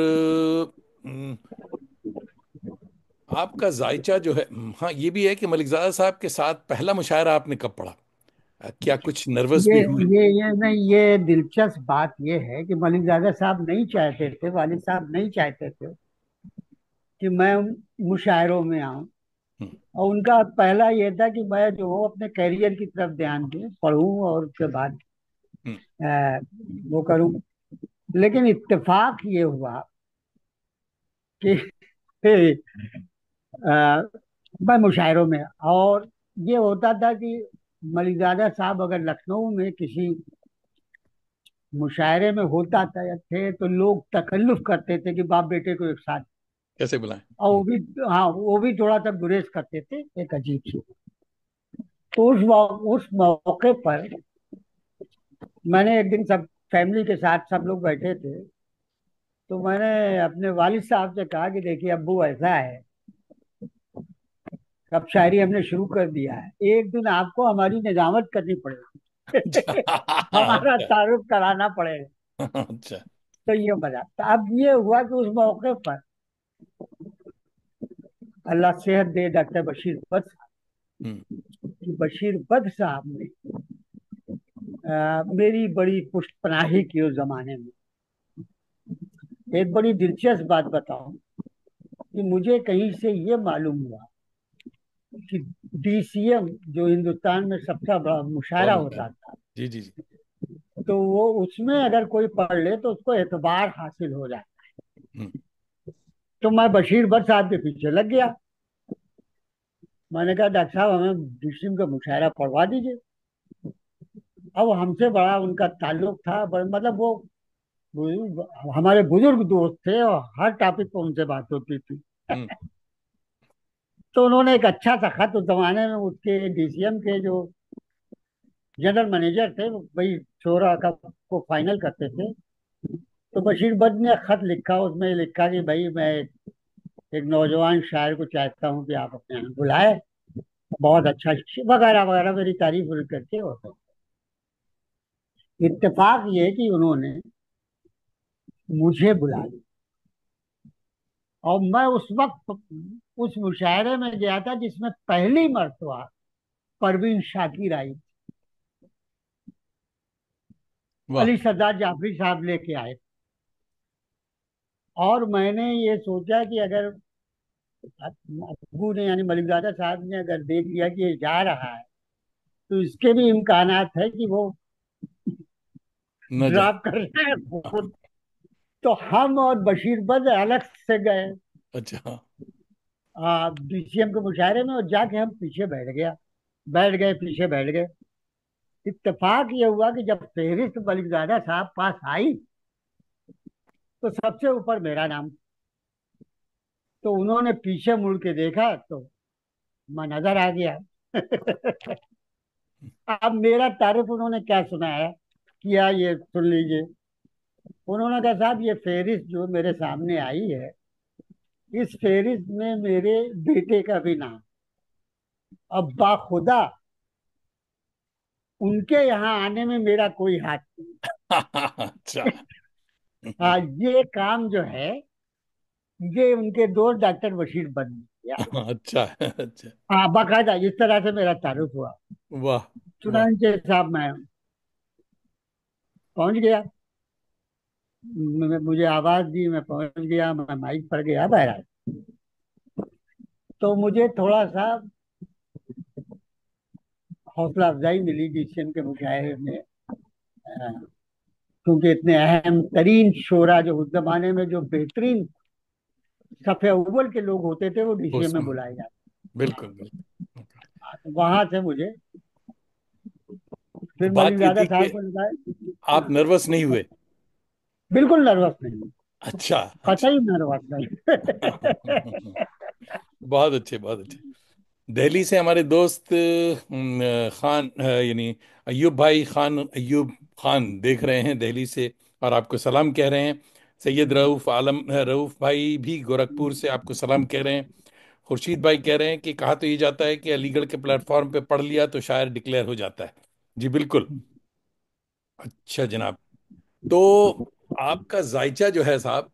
आपका जायचा जो है, हाँ ये भी है कि मलिकजादा साहब के साथ पहला मुशायरा आपने कब पढ़ा? क्या कुछ नर्वस ये भी हुए? ये नहीं, ये दिलचस्प बात ये है कि मलिकजादा साहब नहीं चाहते थे, वालिद साहब नहीं चाहते थे कि मैं मुशायरों में आऊं। हम्म। और उनका पहला ये था कि मैं जो हूँ अपने करियर की तरफ ध्यान दूं, पढ़ूं और उसके बाद हम्म। अ, वो करूं। लेकिन इत्तेफाक ये हुआ कि अ, मैं मुशायरों में, और ये होता था कि मलिकजादा साहब अगर लखनऊ में किसी मुशायरे में होता था या थे तो लोग तकल्लुफ करते थे कि बाप बेटे को एक साथ। कैसे बुलाएं? और वो भी, हाँ, वो भी थोड़ा सा गुरेज करते थे, एक अजीब सी। तो उस मौके पर मैंने एक दिन, सब फैमिली के साथ सब लोग बैठे थे, तो मैंने अपने वालिद साहब से कहा कि देखिए अब्बू, ऐसा है, अब शायरी हमने शुरू कर दिया है, एक दिन आपको हमारी निजामत करनी अच्छा। पड़ेगी। हमारा तारुफ कराना पड़ेगा। अच्छा। तो ये मजा, तो अब ये हुआ कि उस मौके पर अल्लाह सेहत दे डॉक्टर बशीर बद साहब, हम्म। कि बशीर बद साहब ने मेरी बड़ी पुष्टपनाही की उस जमाने में। एक बड़ी दिलचस्प बात बताऊं कि मुझे कहीं से ये मालूम हुआ कि डीसीएम, जो हिंदुस्तान में सबसे बड़ा मुशायरा कौन होता है? होता था, जी जी जी। तो वो उसमें अगर कोई पढ़ ले तो उसको एतबार हासिल हो जाए। हम्म। तो मैं बशीर बद साहब के पीछे लग गया। मैंने कहा डॉक्टर साहब हमें डीसीएम का मुशायरा पढ़वा दीजिए। अब हमसे बड़ा उनका ताल्लुक था, मतलब वो हमारे बुजुर्ग दोस्त थे और हर टॉपिक पर उनसे बात होती थी। हम्म। तो उन्होंने एक अच्छा सा खत, उस जमाने में उसके डीसीएम के जो जनरल मैनेजर थे वो वही शोरा का को फाइनल करते थे, तो बशीर बद ने खत लिखा, उसमें लिखा कि भाई मैं एक नौजवान शायर को चाहता हूँ कि आप अपने यहाँ बुलाए, बहुत अच्छा, वगैरह वगैरह मेरी तारीफ उरीफ करके। और इत्तेफाक ये कि उन्होंने मुझे बुला लिया, और मैं उस वक्त उस मुशायरे में गया था जिसमें पहली मर्तबा परवीन शाकिर आई। वाह। अली सरदार जाफरी साहब लेके आए। और मैंने ये सोचा कि अगर अब्बू ने, यानी मलिकजादा साहब ने अगर देख लिया कि ये जा रहा है, तो इसके भी इम्कानात है कि वो न जाए। ड्रॉप कर रहे हैं खुद। तो हम और बशीर बद अलग से गए अच्छा। डीसीएम के मुशायरे में, और जाके हम पीछे पीछे बैठ गए। इत्तेफाक ये हुआ कि जब फेहरिस्त मलिकजादा साहब पास आई तो सबसे ऊपर मेरा नाम। तो उन्होंने पीछे मुड़ के देखा तो मैं नजर आ गया। अब मेरा तारुफ उन्होंने क्या सुनाया किया, ये सुन लीजिए। उन्होंने कहा साहब ये फेहरिस्त जो मेरे सामने आई है, इस फेहरिस्त में मेरे बेटे का भी नाम, अब बाखुदा उनके यहाँ आने में मेरा कोई हाथ नहीं। अच्छा। ये काम जो है, ये उनके दोस्त डॉक्टर बशीर बद ने किया। अच्छा। अच्छा। हाँ, बाकायदा इस तरह से मेरा तारुफ हुआ। वाह। वाह। चुनांचे साहब मैं हूँ। पहुंच गया। मुझे आवाज दी, मैं पहुंच गया, मैं माइक पर गया बहरहाल। तो मुझे थोड़ा सा हौसला अफजाई मिली जिससे के मुशायरे में, क्योंकि इतने अहम तरीन शोरा जो उस जमाने में, जो बेहतरीन सफ़े अव्वल के लोग होते थे, वो डीसीए में उसमें बुलाए जाते। बिल्कुल बिल्कुल। वहां से मुझे तो फिर बात ये मलिकजादा थी कि साहब को आप लगा। नर्वस नहीं हुए? बिल्कुल नर्वस नहीं, अच्छा अच्छा। कतई नर्वस नहीं। बहुत अच्छे बहुत अच्छे। दिल्ली से हमारे दोस्त खान यानी अयूब भाई खान, अयूब खान देख रहे हैं दिल्ली से, और आपको सलाम कह रहे हैं। सैयद रऊफ आलम रऊफ भाई भी गोरखपुर से आपको सलाम कह रहे हैं। खुर्शीद भाई कह रहे हैं कि कहा तो ये जाता है कि अलीगढ़ के प्लेटफॉर्म पे पढ़ लिया तो शायर डिक्लेयर हो जाता है। जी बिल्कुल। अच्छा जनाब। तो आपका जायचा जो है साहब,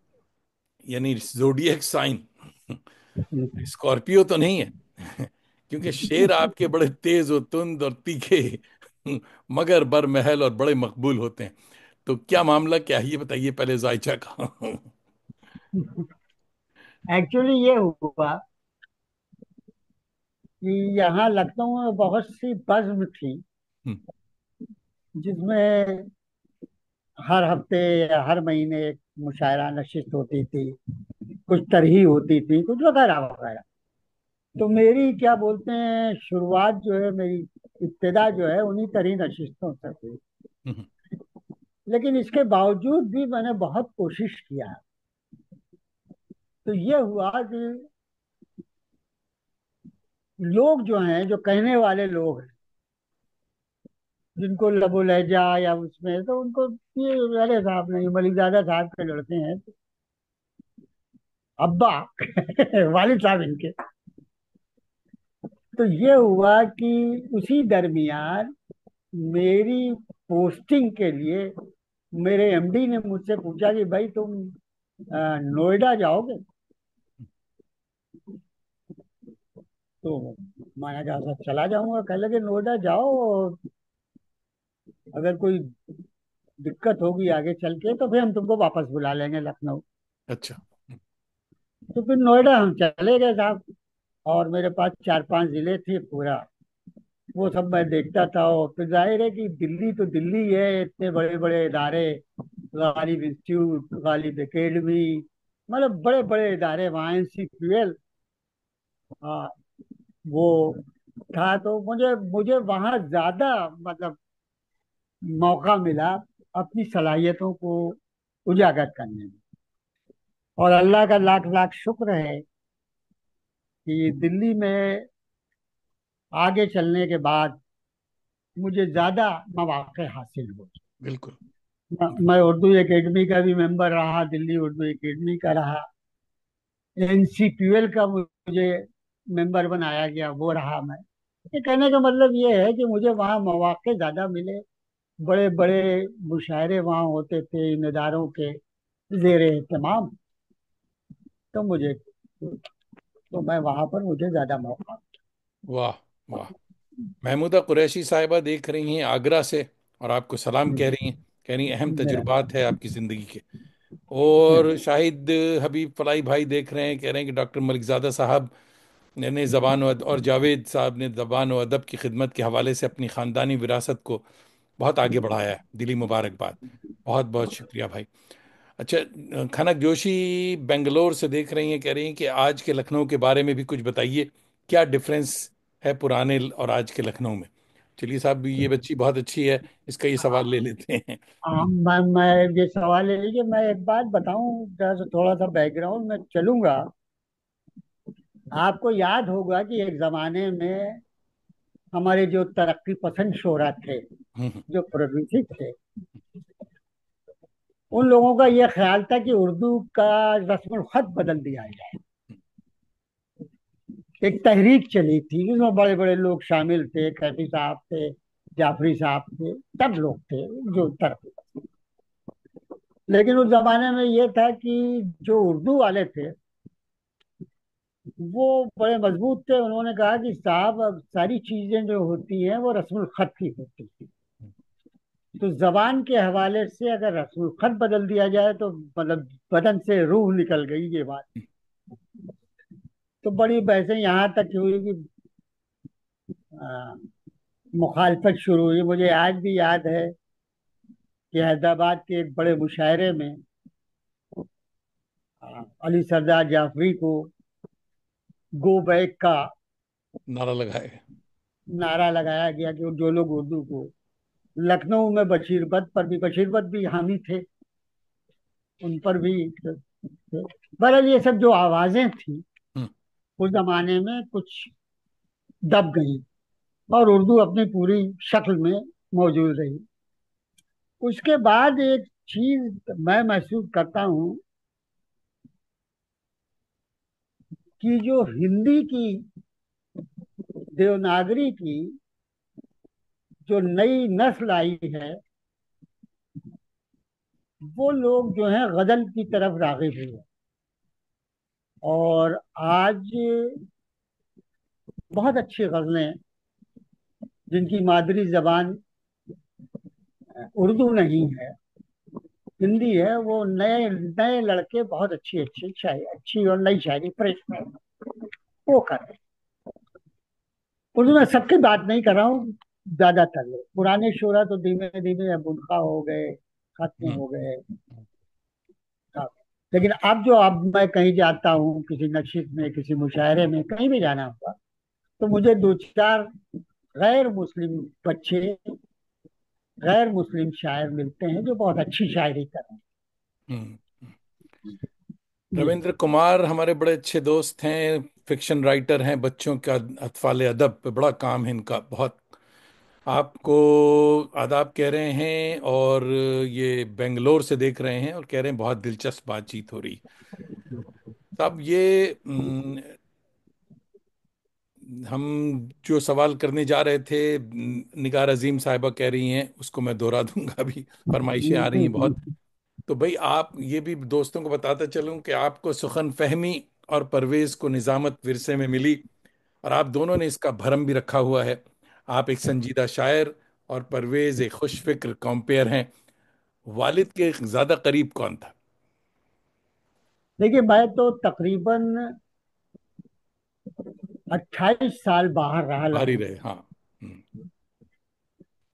यानी जोडिएक साइन, स्कॉर्पियो तो नहीं है? क्योंकि शेर आपके बड़े तेज और तुंद और तीखे, मगर बरमहल और बड़े मकबूल होते हैं। तो क्या मामला क्या है, ये बताइए पहले जायचा का। एक्चुअली ये हुआ कि यहाँ लखनऊ में बहुत सी बज़्म थी, हम्म, जिसमें हर हफ्ते या हर महीने एक मुशायरा नशिस्त होती थी, कुछ तरही होती थी, कुछ वगैरह वगैरह। तो मेरी क्या बोलते हैं, शुरुआत जो है मेरी, इब्तिदा जो है उन्हीं तरही नशिस्तों से हुई। हम्म, लेकिन इसके बावजूद भी मैंने बहुत कोशिश किया। तो ये हुआ कि लोग जो हैं, जो कहने वाले लोग हैं, जिनको लबो लहजा या उसमें, तो उनको ये, अरे साहब नहीं, मलिकजादा साहब के लड़के हैं, अब्बा वालिद साहब इनके। तो ये हुआ कि उसी दरमियान मेरी पोस्टिंग के लिए मेरे एमडी ने मुझसे पूछा कि भाई तुम नोएडा जाओगे? तो मैंने कहा सर चला जाऊंगा। कह लगे नोएडा जाओ, और अगर कोई दिक्कत होगी आगे चल के तो फिर हम तुमको वापस बुला लेंगे लखनऊ। अच्छा। तो फिर नोएडा हम चले गए साहब। और मेरे पास 4-5 जिले थे पूरा, वो सब मैं देखता था। और फिर जाहिर है कि दिल्ली तो दिल्ली है, इतने बड़े बड़े इदारे, गालिब इंस्टीट्यूट, गालिब एकेडमी, मतलब बड़े बड़े इदारे वहाँ, NCQL, हाँ, वो था। तो मुझे मुझे वहाँ ज्यादा मतलब मौका मिला अपनी सलाहियतों को उजागर करने में। और अल्लाह का लाख लाख शुक्र है कि दिल्ली में आगे चलने के बाद मुझे ज्यादा मौके हासिल हुए। बिल्कुल। मैं उर्दू एकेडमी का भी मेंबर रहा, दिल्ली उर्दू एकेडमी का रहा, NCQL का मुझे मेंबर बनाया गया, वो रहा मैं। ये कहने का मतलब ये है कि मुझे वहाँ मौके ज्यादा मिले, बड़े बड़े मुशायरे वहाँ होते थे इन इदारों के जेर एहतमाम। तो मुझे, तो मैं वहाँ पर, मुझे ज्यादा मौका। वाह वाह। महमूदा कुरैशी साहिबा देख रही हैं आगरा से, और आपको सलाम कह रही हैं। कह रही हैं अहम मेरा तजुर्बात है आपकी ज़िंदगी के। और शाहिद हबीब फलाई भाई देख रहे हैं, कह रहे हैं कि डॉक्टर मलिकजादा साहब ने और जावेद साहब ने ज़बान और अदब की खिदमत के हवाले से अपनी ख़ानदानी विरासत को बहुत आगे बढ़ाया है। दिली मुबारकबाद। बहुत बहुत शुक्रिया भाई। अच्छा, खनक जोशी बेंगलोर से देख रही हैं, कह रही हैं कि आज के लखनऊ के बारे में भी कुछ बताइए। क्या डिफरेंस है पुराने और आज के लखनऊ में? चलिए साहब, ये बच्ची बहुत अच्छी है, इसका ये सवाल ले लेते हैं। मैं ये सवाल ले लीजिए। मैं एक बात बताऊं, जरा सा थोड़ा सा बैकग्राउंड में चलूंगा। आपको याद होगा कि एक जमाने में हमारे जो तरक्की पसंद शोरा थे, हम्म, जो प्रोग्रेसिव थे, उन लोगों का ये ख्याल था कि उर्दू का रस्म खत बदल दिया जाए। एक तहरीक चली थी जिसमें बड़े बड़े लोग शामिल थे, कैफी साहब थे, जाफरी साहब थे, सब लोग थे जो तरक्की। लेकिन उस जमाने में ये था कि जो उर्दू वाले थे वो बड़े मजबूत थे। उन्होंने कहा कि साहब अब सारी चीजें जो होती हैं वो रस्मुल खत की होती हैं। तो जबान के हवाले से अगर रस्म खत बदल दिया जाए तो मतलब बदन से रूह निकल गई, ये बात। तो बड़ी बहसें यहाँ तक हुई कि आ, मुखालफत शुरू हुई। मुझे आज भी याद है कि हैदराबाद के एक बड़े मुशायरे में अली सरदार जाफरी को गो बैक का नारा लगाए। नारा लगाया गया कि जो लोग उर्दू को, लखनऊ में बशीरबद भी हामी थे, उन पर भी बहरहाल ये सब जो आवाजें थी हम्म। उस जमाने में कुछ दब गई और उर्दू अपनी पूरी शक्ल में मौजूद रही। उसके बाद एक चीज मैं महसूस करता हूँ कि जो हिंदी की, देवनागरी की जो नई नस्ल आई है, वो लोग जो है गजल की तरफ रागिब हुए। और आज बहुत अच्छी गजलें, जिनकी मादरी जबान उर्दू नहीं है, हिंदी है, वो नए नए लड़के बहुत अच्छी अच्छी शायरी, अच्छी और नई शायरी फ्रेश में वो कर रहे हैं। उर्दू में सबकी बात नहीं कर रहा हूँ, ज्यादातर लोग पुराने शोरा तो धीमे धीमे अब उनका हो गए, खत्म हम्म। हो गए। हाँ। लेकिन अब मैं कहीं जाता हूँ, किसी नशिश में, किसी मुशायरे में, कहीं भी जाना हुआ, तो मुझे दो चार गैर मुस्लिम बच्चे, गैर मुस्लिम शायर मिलते हैं जो बहुत अच्छी शायरी कर रहे हम्म। हैं। जी। रविंद्र कुमार हमारे बड़े अच्छे दोस्त हैं, फिक्शन राइटर हैं, बच्चों का अतफाल अदब पे बड़ा काम है इनका बहुत। आपको आदाब कह रहे हैं, और ये बेंगलोर से देख रहे हैं और कह रहे हैं बहुत दिलचस्प बातचीत हो रही। साहब ये हम जो सवाल करने जा रहे थे, निगार अजीम साहिबा कह रही हैं, उसको मैं दोहरा दूंगा अभी। फरमाइशें आ रही हैं बहुत। तो भाई आप ये भी दोस्तों को बताता चलूं कि आपको सुखन फहमी और परवेज को निजामत विरसे में मिली, और आप दोनों ने इसका भरम भी रखा हुआ है। आप एक संजीदा शायर और परवेज एक खुश फिक्र कॉम्पेयर हैं। वालिद के ज्यादा करीब कौन था? देखिए, मैं तो तकरीबन 28 साल बाहर रहा बाहर ही लाहौर रहे, से। हाँ। हम्म।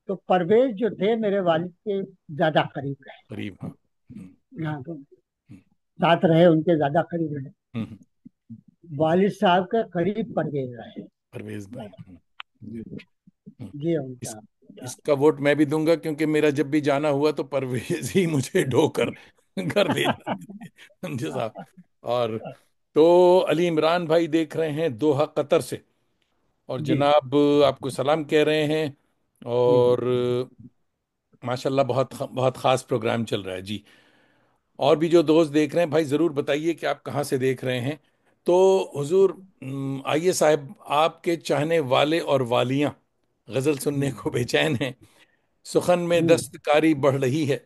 तो परवेज जो थे मेरे वालिद के ज्यादा करीब रहे, करीब, हाँ। हम्म। यहाँ तो हम्म। साथ रहे, उनके ज्यादा करीब रहे। हम्म। वालिद साहब के करीब परवेज रहे परवेज भाई। ज्यादा। जी। हम्म। ये इस उनका था। इसका वोट मैं भी दूंगा, क्योंकि मेरा जब भी जाना हुआ तो परवेज ही मुझे ढोकर घर ले जाते थे, समझे साहब। और तो अली इमरान भाई देख रहे हैं दोहा कतर से, और जी। जनाब आपको सलाम कह रहे हैं। हम्म। और माशाल्लाह बहुत बहुत खास प्रोग्राम चल रहा है जी। और भी जो दोस्त देख रहे हैं भाई, जरूर बताइए कि आप कहाँ से देख रहे हैं। तो हुजूर, आइए साहब, आपके चाहने वाले और वालियां गजल सुनने हम्म। को बेचैन हैं। सुखन में हम्म। दस्तकारी बढ़ रही है,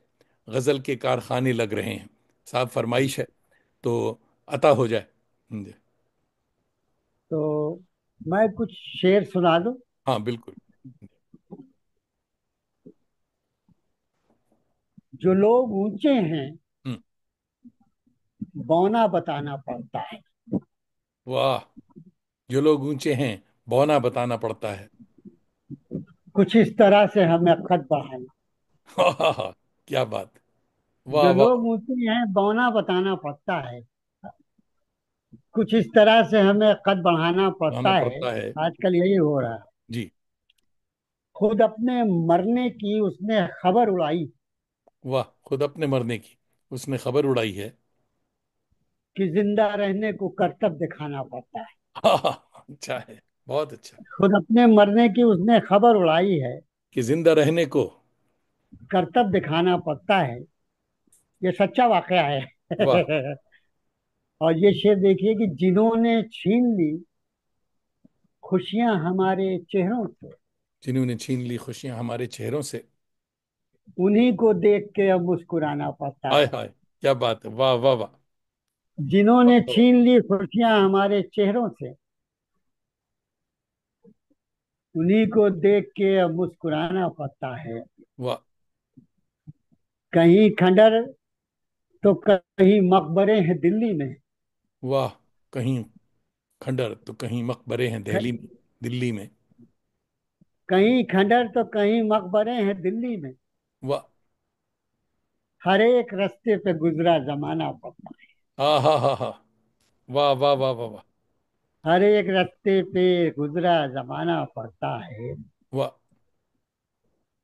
गजल के कारखाने लग रहे हैं। साहब फरमाइश है तो अता हो जाए। जी। तो मैं कुछ शेर सुना दूं। हाँ बिल्कुल। जो लोग ऊंचे हैं, हम्म। बौना बताना पड़ता है। वाह। जो लोग ऊंचे हैं, बौना बताना पड़ता है। कुछ इस तरह से हमें कद बढ़ाना। क्या बात। वाह जो वाह। लोग ऊंचे हैं, बौना बताना पड़ता है। कुछ इस तरह से हमें कद बढ़ाना बताना पड़ता है। पड़ता है। आजकल यही हो रहा है। जी। खुद अपने मरने की उसने खबर उड़ाई, वाह, खुद अपने मरने की उसने खबर उड़ाई है। कि जिंदा रहने को करतब दिखाना पड़ता है। अच्छा है, बहुत अच्छा। खुद अपने मरने की उसने खबर उड़ाई है, कि जिंदा रहने को। करतब दिखाना पड़ता है। ये सच्चा वाकया है। वाह। और ये शेर देखिए कि जिन्होंने छीन ली खुशियां हमारे चेहरों से, जिन्होंने छीन ली खुशियां हमारे चेहरों से। उन्हीं को देख के अब मुस्कुराना पड़ता हाय है। हाय, क्या बात है, वाह वाह वाह। जिन्होंने वाह छीन ली खुशियां हमारे चेहरों से, उन्हीं को देख के अब मुस्कुराना पड़ता है। वाह। कहीं खंडर तो कहीं मकबरे हैं दिल्ली में। वाह। कहीं खंडर तो कहीं मकबरे हैं ख- दहली में, दिल्ली में। कहीं खंडर तो कहीं मकबरे हैं दिल्ली में। वाह। हर एक रास्ते पे गुजरा जमाना पड़ता है। हा हा हा हा। वाह वाह वाह वाह वाह। हर एक रास्ते पे गुजरा जमाना पड़ता है। वाह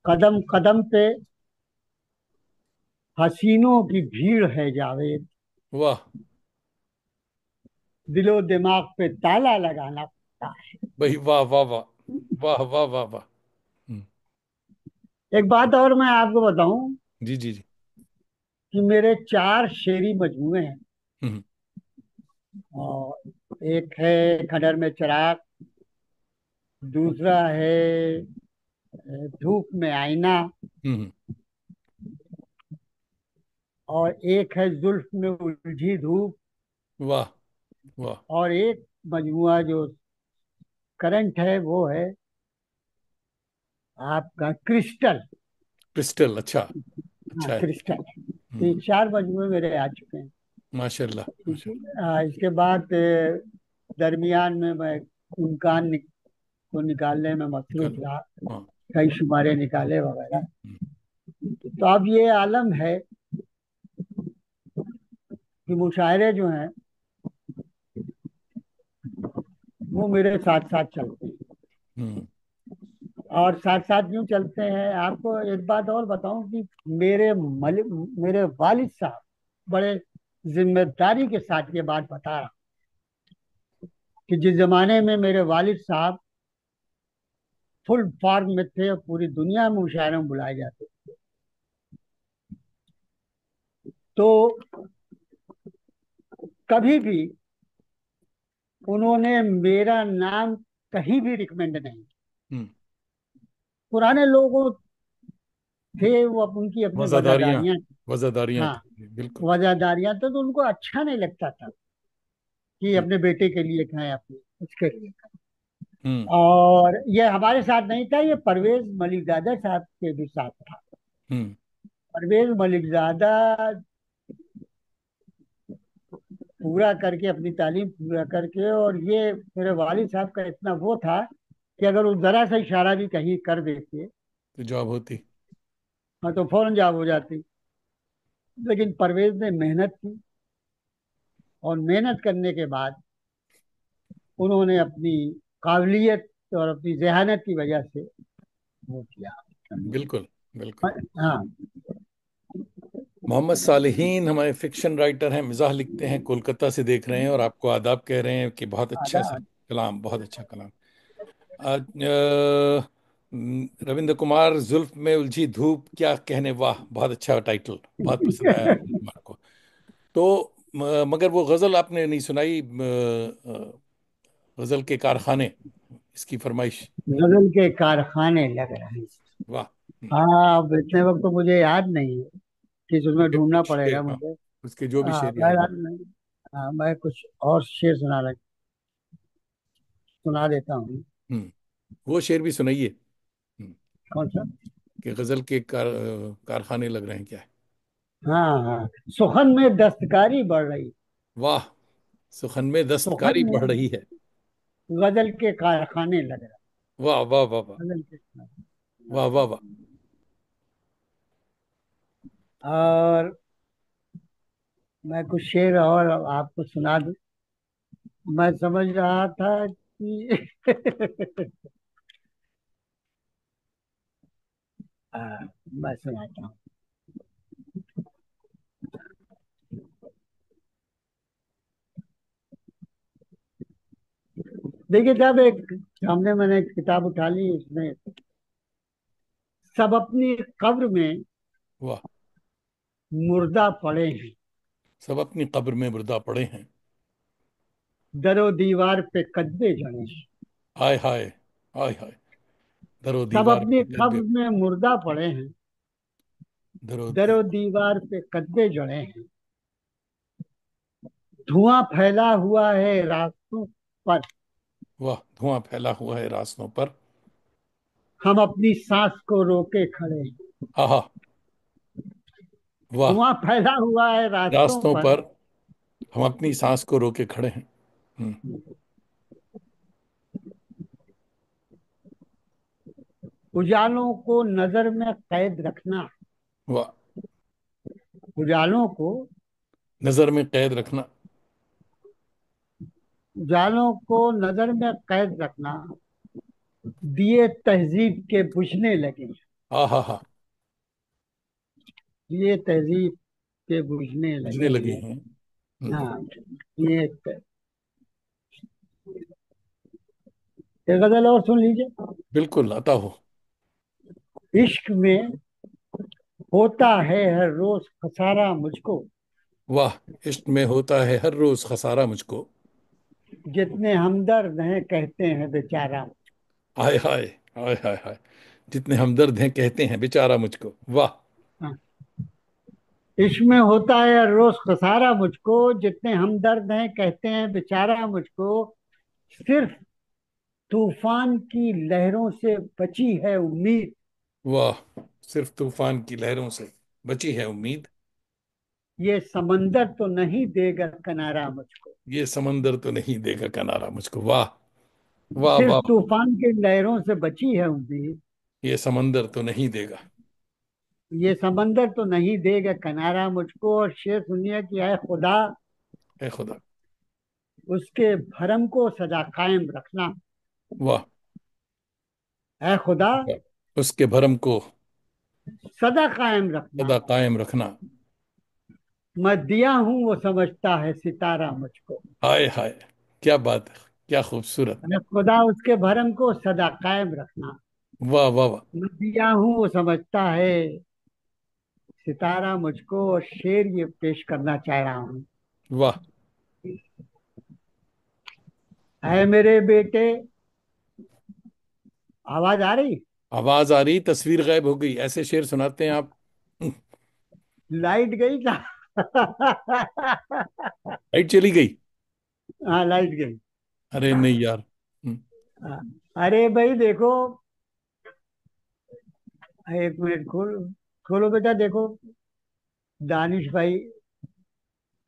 कदम कदम पे हसीनों की भीड़ है जावेद। वाह। दिलो दिमाग पे ताला लगाना पड़ता है। भाई वाह वाह वाह। वाह वाह वाह वाह। हम्म, एक बात और मैं आपको बताऊं जी जी जी। कि मेरे 4 शेरी मजमूए हैं। हम्म और एक है खंडर में चिराग, दूसरा है धूप में आईना, हम्म। और एक है जुल्फ में उलझी धूप, वाह वाह। और एक मजमुआ जो करंट है वो है आपका क्रिस्टल। क्रिस्टल, अच्छा। हाँ, अच्छा है। क्रिस्टल। तो ये हम्म। 4 मजमूए मेरे आ चुके हैं। माशाल्लाह ठीक है। माशाल्लाह। इसके बाद दरमियान में मैं इम्कान को निकालने में मसरूफ निकालो। रहा। हाँ। कई शुमारे निकाले वगैरह। हम्म, तो अब ये आलम है कि मुशायरे जो हैं वो मेरे साथ साथ चलते हैं। हम्म, और साथ साथ यूं चलते हैं। आपको एक बात और बताऊं कि मेरे वालिद साहब बड़े जिम्मेदारी के साथ ये बात बता रहा कि जिस जमाने में मेरे वालिद साहब फुल फॉर्म में थे और पूरी दुनिया में मुशायरे में बुलाए जाते, तो कभी भी उन्होंने मेरा नाम कहीं भी रिकमेंड नहीं। हम्म। पुराने लोगों थे वो, उनकी अपनी वजादारियां, वजादारियां थी। वजादारियां हाँ, थी बिल्कुल। वजादारियां तो उनको अच्छा नहीं लगता था कि हम्म अपने बेटे के लिए खाएं, अपने उसके लिए खाएं। हम्म और ये हमारे साथ नहीं था, ये परवेज मलिकजादा साहब के भी साथ था। हम्म। परवेज मलिकजादा पूरा करके, अपनी तालीम पूरा करके, और ये मेरे वालिद साहब का इतना वो था कि अगर वो जरा सा इशारा भी कहीं कर देते, तो जॉब होती। हाँ, तो फौरन जवाब हो जाती। लेकिन परवेज ने मेहनत की, और मेहनत करने के बाद उन्होंने अपनी काबिलियत और अपनी जहानत की वजह से वो किया। बिल्कुल बिल्कुल। हाँ। मोहम्मद सालेहीन हमारे फिक्शन राइटर हैं, मिजाह लिखते हैं, कोलकाता से देख रहे हैं और आपको आदाब कह रहे हैं कि बहुत अच्छा आधा। सा कलाम, बहुत अच्छा कलाम। आज रविंद्र कुमार, जुल्फ में उलझी धूप क्या कहने, वाह बहुत अच्छा टाइटल, बहुत पसंद आया रविंद्र कुमार को। तो मगर वो गजल आपने नहीं सुनाई, गजल के कारखाने, इसकी फरमाइश। गजल के कारखाने लग रहे हैं। वाह। हाँ, अब इतने वक्त तो मुझे याद नहीं है, कि उसमें उसके ढूंढना कुछ पड़ेगा शेर, हाँ, मुझे। उसके जो भी हाँ, शेर याद हो। बहरहाल हाँ, मैं कुछ और शेर सुना देता हूँ। हम्म। वो शेर भी सुनाइए। हम्म, कौन सा? कि गजल के कारखाने लग रहे हैं क्या है। हाँ हाँ। सुखन में दस्तकारी बढ़ रही। वाह। सुखन में सुखन दस्तकारी बढ़ में रही है। गजल के कारखाने लग रहे। वाह वाह वाह वाह। गजल के। वाह वाह वाह। और मैं कुछ शेर और आपको सुना दूं। मैं समझ रहा था कि मैं सुनाता हूँ। देखिए साहब, एक सामने मैंने एक किताब उठा ली, इसमें सब अपनी कब्र में वाह। मुर्दा पड़े हैं। सब अपनी कब्र में मुर्दा पड़े हैं। दरो दीवार पे कद्दे जड़े हैं। हाय हाय। हाय हाय। दरो सब दीवार अपनी पे कद्दे। कब्र में मुर्दा पड़े हैं। दरो दी। दरो दीवार पे कद्दे जड़े हैं। धुआं फैला हुआ है रास्तों पर। वाह। धुआं फैला हुआ है रास्तों पर। हम अपनी सांस को रोके खड़े हैं। हा हा। वाह। धुआं फैला हुआ है रास्तों रास्तों पर। पर हम अपनी सांस को रोके खड़े हैं। हम्म। उजालों को नजर में कैद रखना। वाह। उजालों को नजर में कैद रखना। उजालों को नजर में कैद रखना। दिए तहजीब के बुझने लगे। हा हा हा। दिए तहजीब के बुझने बुझने लगे लगे हैं। हैं। हम्म। हाँ, ये एक गजल और सुन लीजिए। बिल्कुल आता हो। इश्क में होता है हर रोज खसारा मुझको। वाह। इश्क में होता है हर रोज खसारा मुझको। जितने हमदर्द हैं कहते हैं बेचारा। हाय हाय। हाय हाय हाय। जितने हमदर्द हैं कहते हैं बेचारा मुझको। वाह। हाँ, इश्क में होता है हर रोज खसारा मुझको। जितने हमदर्द हैं कहते हैं बेचारा मुझको। सिर्फ तूफान की लहरों से बची है उम्मीद। वाह। सिर्फ तूफान की लहरों से बची है उम्मीद। ये समंदर तो नहीं देगा किनारा मुझको। ये समंदर तो नहीं देगा किनारा मुझको। वाह। वाह सिर्फ वाह। तूफान की लहरों से बची है उम्मीद। ये समंदर तो नहीं देगा। ये समंदर तो नहीं देगा किनारा मुझको। और शेर सुनिए कि है खुदा है खुदा। उसके भरम को सदा कायम रखना। वाह। है खुदा उसके भरम को सदा कायम रखना। सदा कायम रखना। मैं दिया हूं वो समझता है सितारा मुझको। हाय हाय। क्या बात है। क्या खूबसूरत। है खुदा उसके भरम को सदा कायम रखना। वाह वाह वाह। मैं दिया हूं वो समझता है सितारा मुझको। और शेर ये पेश करना चाह रहा हूं। वाह। है मेरे बेटे, आवाज आ रही? आवाज आ रही, तस्वीर गायब हो गई, ऐसे शेर सुनाते हैं आप। लाइट गई क्या? लाइट चली गई। हाँ, लाइट गई। अरे नहीं यार। हाँ, अरे भाई देखो, एक मिनट खोलो। खोलो बेटा, देखो। दानिश भाई,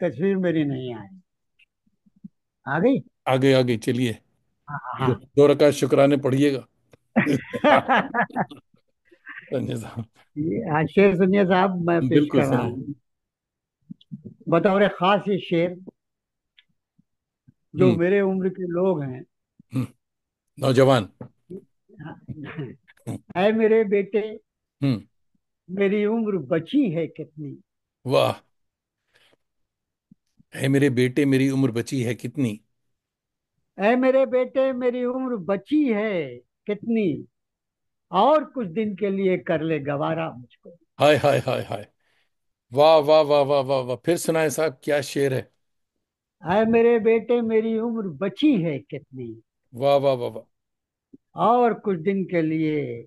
तस्वीर मेरी नहीं आई। आ गई। आगे आगे चलिए। हाँ दो रकात शुक्राने पढ़िएगा। हाँ। संजय साहब। ये हाँ, शेर सुनिए साहब, मैं पेश बिल्कुल कर रहा सुनाइए। हूँ। बतौर खास ये शेर, जो हम्म। मेरे उम्र के लोग हैं। हम्म। नौजवान। है मेरे बेटे, हम्म। मेरी उम्र बची है कितनी। वाह। है मेरे बेटे मेरी उम्र बची है कितनी। है मेरे बेटे, मेरी उम्र बची है कितनी। और कुछ दिन के लिए कर ले गवारा मुझको। हाय हाय हाय हाय। वाह वाह वाह वाह वाह वाह, फिर सुनाए साहब, क्या शेर है। है मेरे बेटे, मेरी उम्र बची है कितनी। वाह वाह वाह वाह। और कुछ दिन के लिए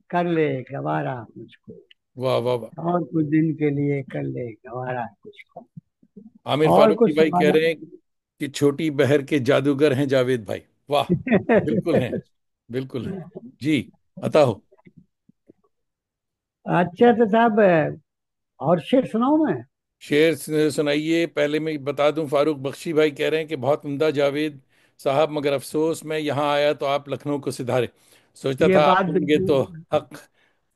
कर ले गवारा मुझको। वाह वाह वाह। और कुछ दिन के लिए कर ले गवारा मुझको। आमिर और फारूकी कुछ भाई कह सुनाना? रहे हैं कि छोटी बहर के जादूगर हैं जावेद भाई। वाह। बिल्कुल हैं। बिल्कुल हैं। जी। अता हो। अच्छा तो साहब, और शेर सुनाऊं मैं? शेर सुनाइए। पहले मैं बता दूं, फारूक बख्शी भाई कह रहे हैं कि बहुत उम्दा जावेद साहब, मगर अफसोस मैं यहाँ आया तो आप लखनऊ को सिधारे। सोचता ये था आप बात होंगे तो बिल्कुल, हक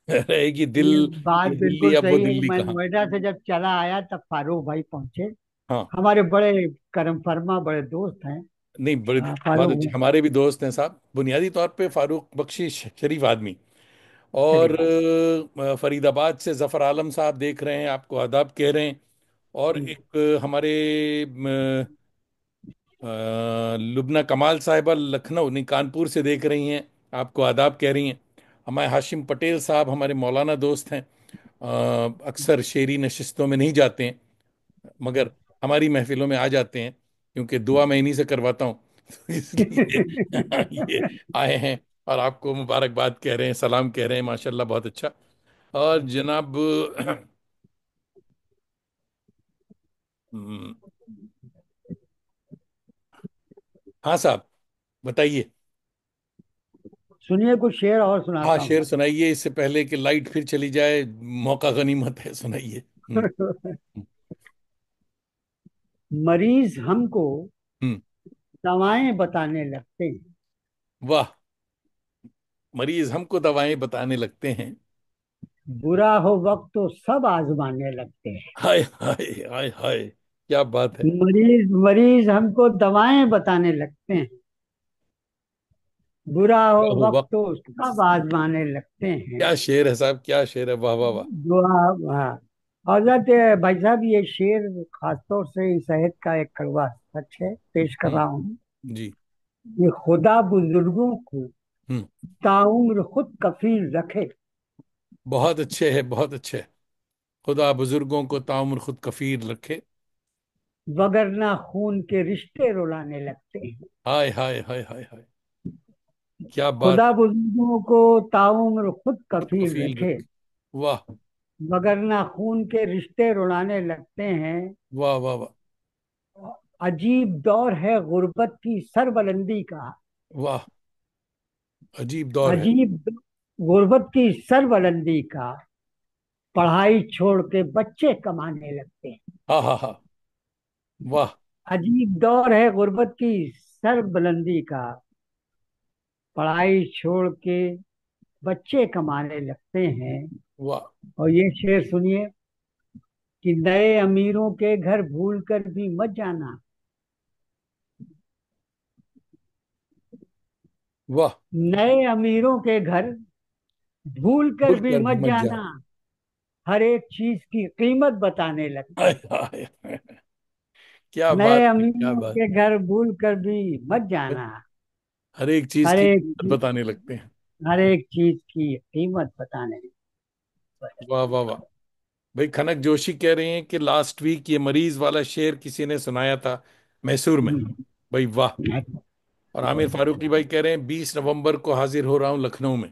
रहेगी दिल। ये बात ये दिल्ली, बिल्कुल अब वो सही है कि दिल्ली मैं कहाँ। नोएडा से जब चला आया तब फारूक भाई पहुंचे। हाँ। हमारे बड़े करम फरमा बड़े दोस्त हैं। नहीं, बड़े बहुत अच्छे फारूक हमारे भी दोस्त हैं साहब, बुनियादी तौर पे फारूक बख्शी शरीफ आदमी। और शरीफ। फरीदाबाद से जफर आलम साहब देख रहे हैं, आपको आदाब कह रहे हैं। और हम्म। एक हमारे लुबना कमाल साहिबा लखनऊ नहीं कानपुर से देख रही हैं, आपको आदाब कह रही हैं। हमारे हाशिम पटेल साहब हमारे मौलाना दोस्त हैं। अक्सर शेरी नशिस्तों में नहीं जाते हैं, मगर हमारी महफिलों में आ जाते हैं, क्योंकि दुआ मैं इन्हीं से करवाता हूँ। तो इसलिए ये आए हैं और आपको मुबारकबाद कह रहे हैं, सलाम कह रहे हैं, माशाल्लाह बहुत अच्छा। और जनाब हम्म, हाँ साहब, बताइए। सुनिए, कुछ शेर और हाँ सुनाता शेर हूँ। सुनाइए, इससे पहले कि लाइट फिर चली जाए। मौका गनीमत है, सुनाइए। हम्म। हम्म। मरीज हमको हम्म। दवाएं बताने लगते हैं। वाह। मरीज हमको दवाएं बताने लगते हैं। बुरा हो वक्त तो सब आजमाने लगते हैं। हाय हाय हाय हाय, क्या बात है। मरीज मरीज हमको दवाएं बताने लगते हैं। बुरा हो क्या हो वक्त वक्त। तो सब आजमाने लगते हैं। क्या शेर है साहब, क्या शेर है, वाह वाह वाह। दुआ। हाँ। हजरत भाई साहब, ये शेर खासतौर से इस शहद का एक कड़वा सच है, पेश कर रहा हम्म। हूँ। जी। ये खुदा बुजुर्गों को हम्म। ताउम्र खुद कफील रखे। बहुत अच्छे है, बहुत अच्छे है। खुदा बुजुर्गों को ताउम्र खुद कफील रखे। वगरना खून के रिश्ते रुलाने लगते हैं। हाय हाय हाय हाय हाय, क्या बात खुदा है। बुजुर्गों को ताउम्र खुद खुद कफील कफील रखे। रखे। वाह वगरना खून के रिश्ते रुलाने लगते हैं। वाह वाह वाह अजीब दौर है गुर्बत की सरबलंदी का। वाह। अजीब दौर है। अजीब गुर्बत की सरबलंदी का। पढ़ाई छोड़ के बच्चे कमाने लगते हैं। हाँ हाँ हाँ। वाह अजीब दौर है गुर्बत की सरबलंदी का। पढ़ाई छोड़ के बच्चे कमाने लगते हैं। वाह और ये शेर सुनिए कि नए अमीरों के घर भूल कर भी मत जाना। वाह। नए अमीरों के घर भूल कर भूल भी कर भी मत मत जाना। जाना। हर एक चीज की कीमत बताने लगते हाय हैं। हाय हाय, क्या नए बात है, क्या अमीरों बात। के घर भूल कर भी मत जाना। हर एक चीज हर की एक कीमत चीज बताने लगते हैं। हर एक चीज की कीमत बताने। वाह वाह वाह। भाई खनक जोशी कह रहे हैं कि लास्ट वीक ये मरीज वाला शेर किसी ने सुनाया था मैसूर में। भाई वाह। और आमिर फारूकी भाई कह रहे हैं 20 नवंबर को हाजिर हो रहा हूँ लखनऊ में।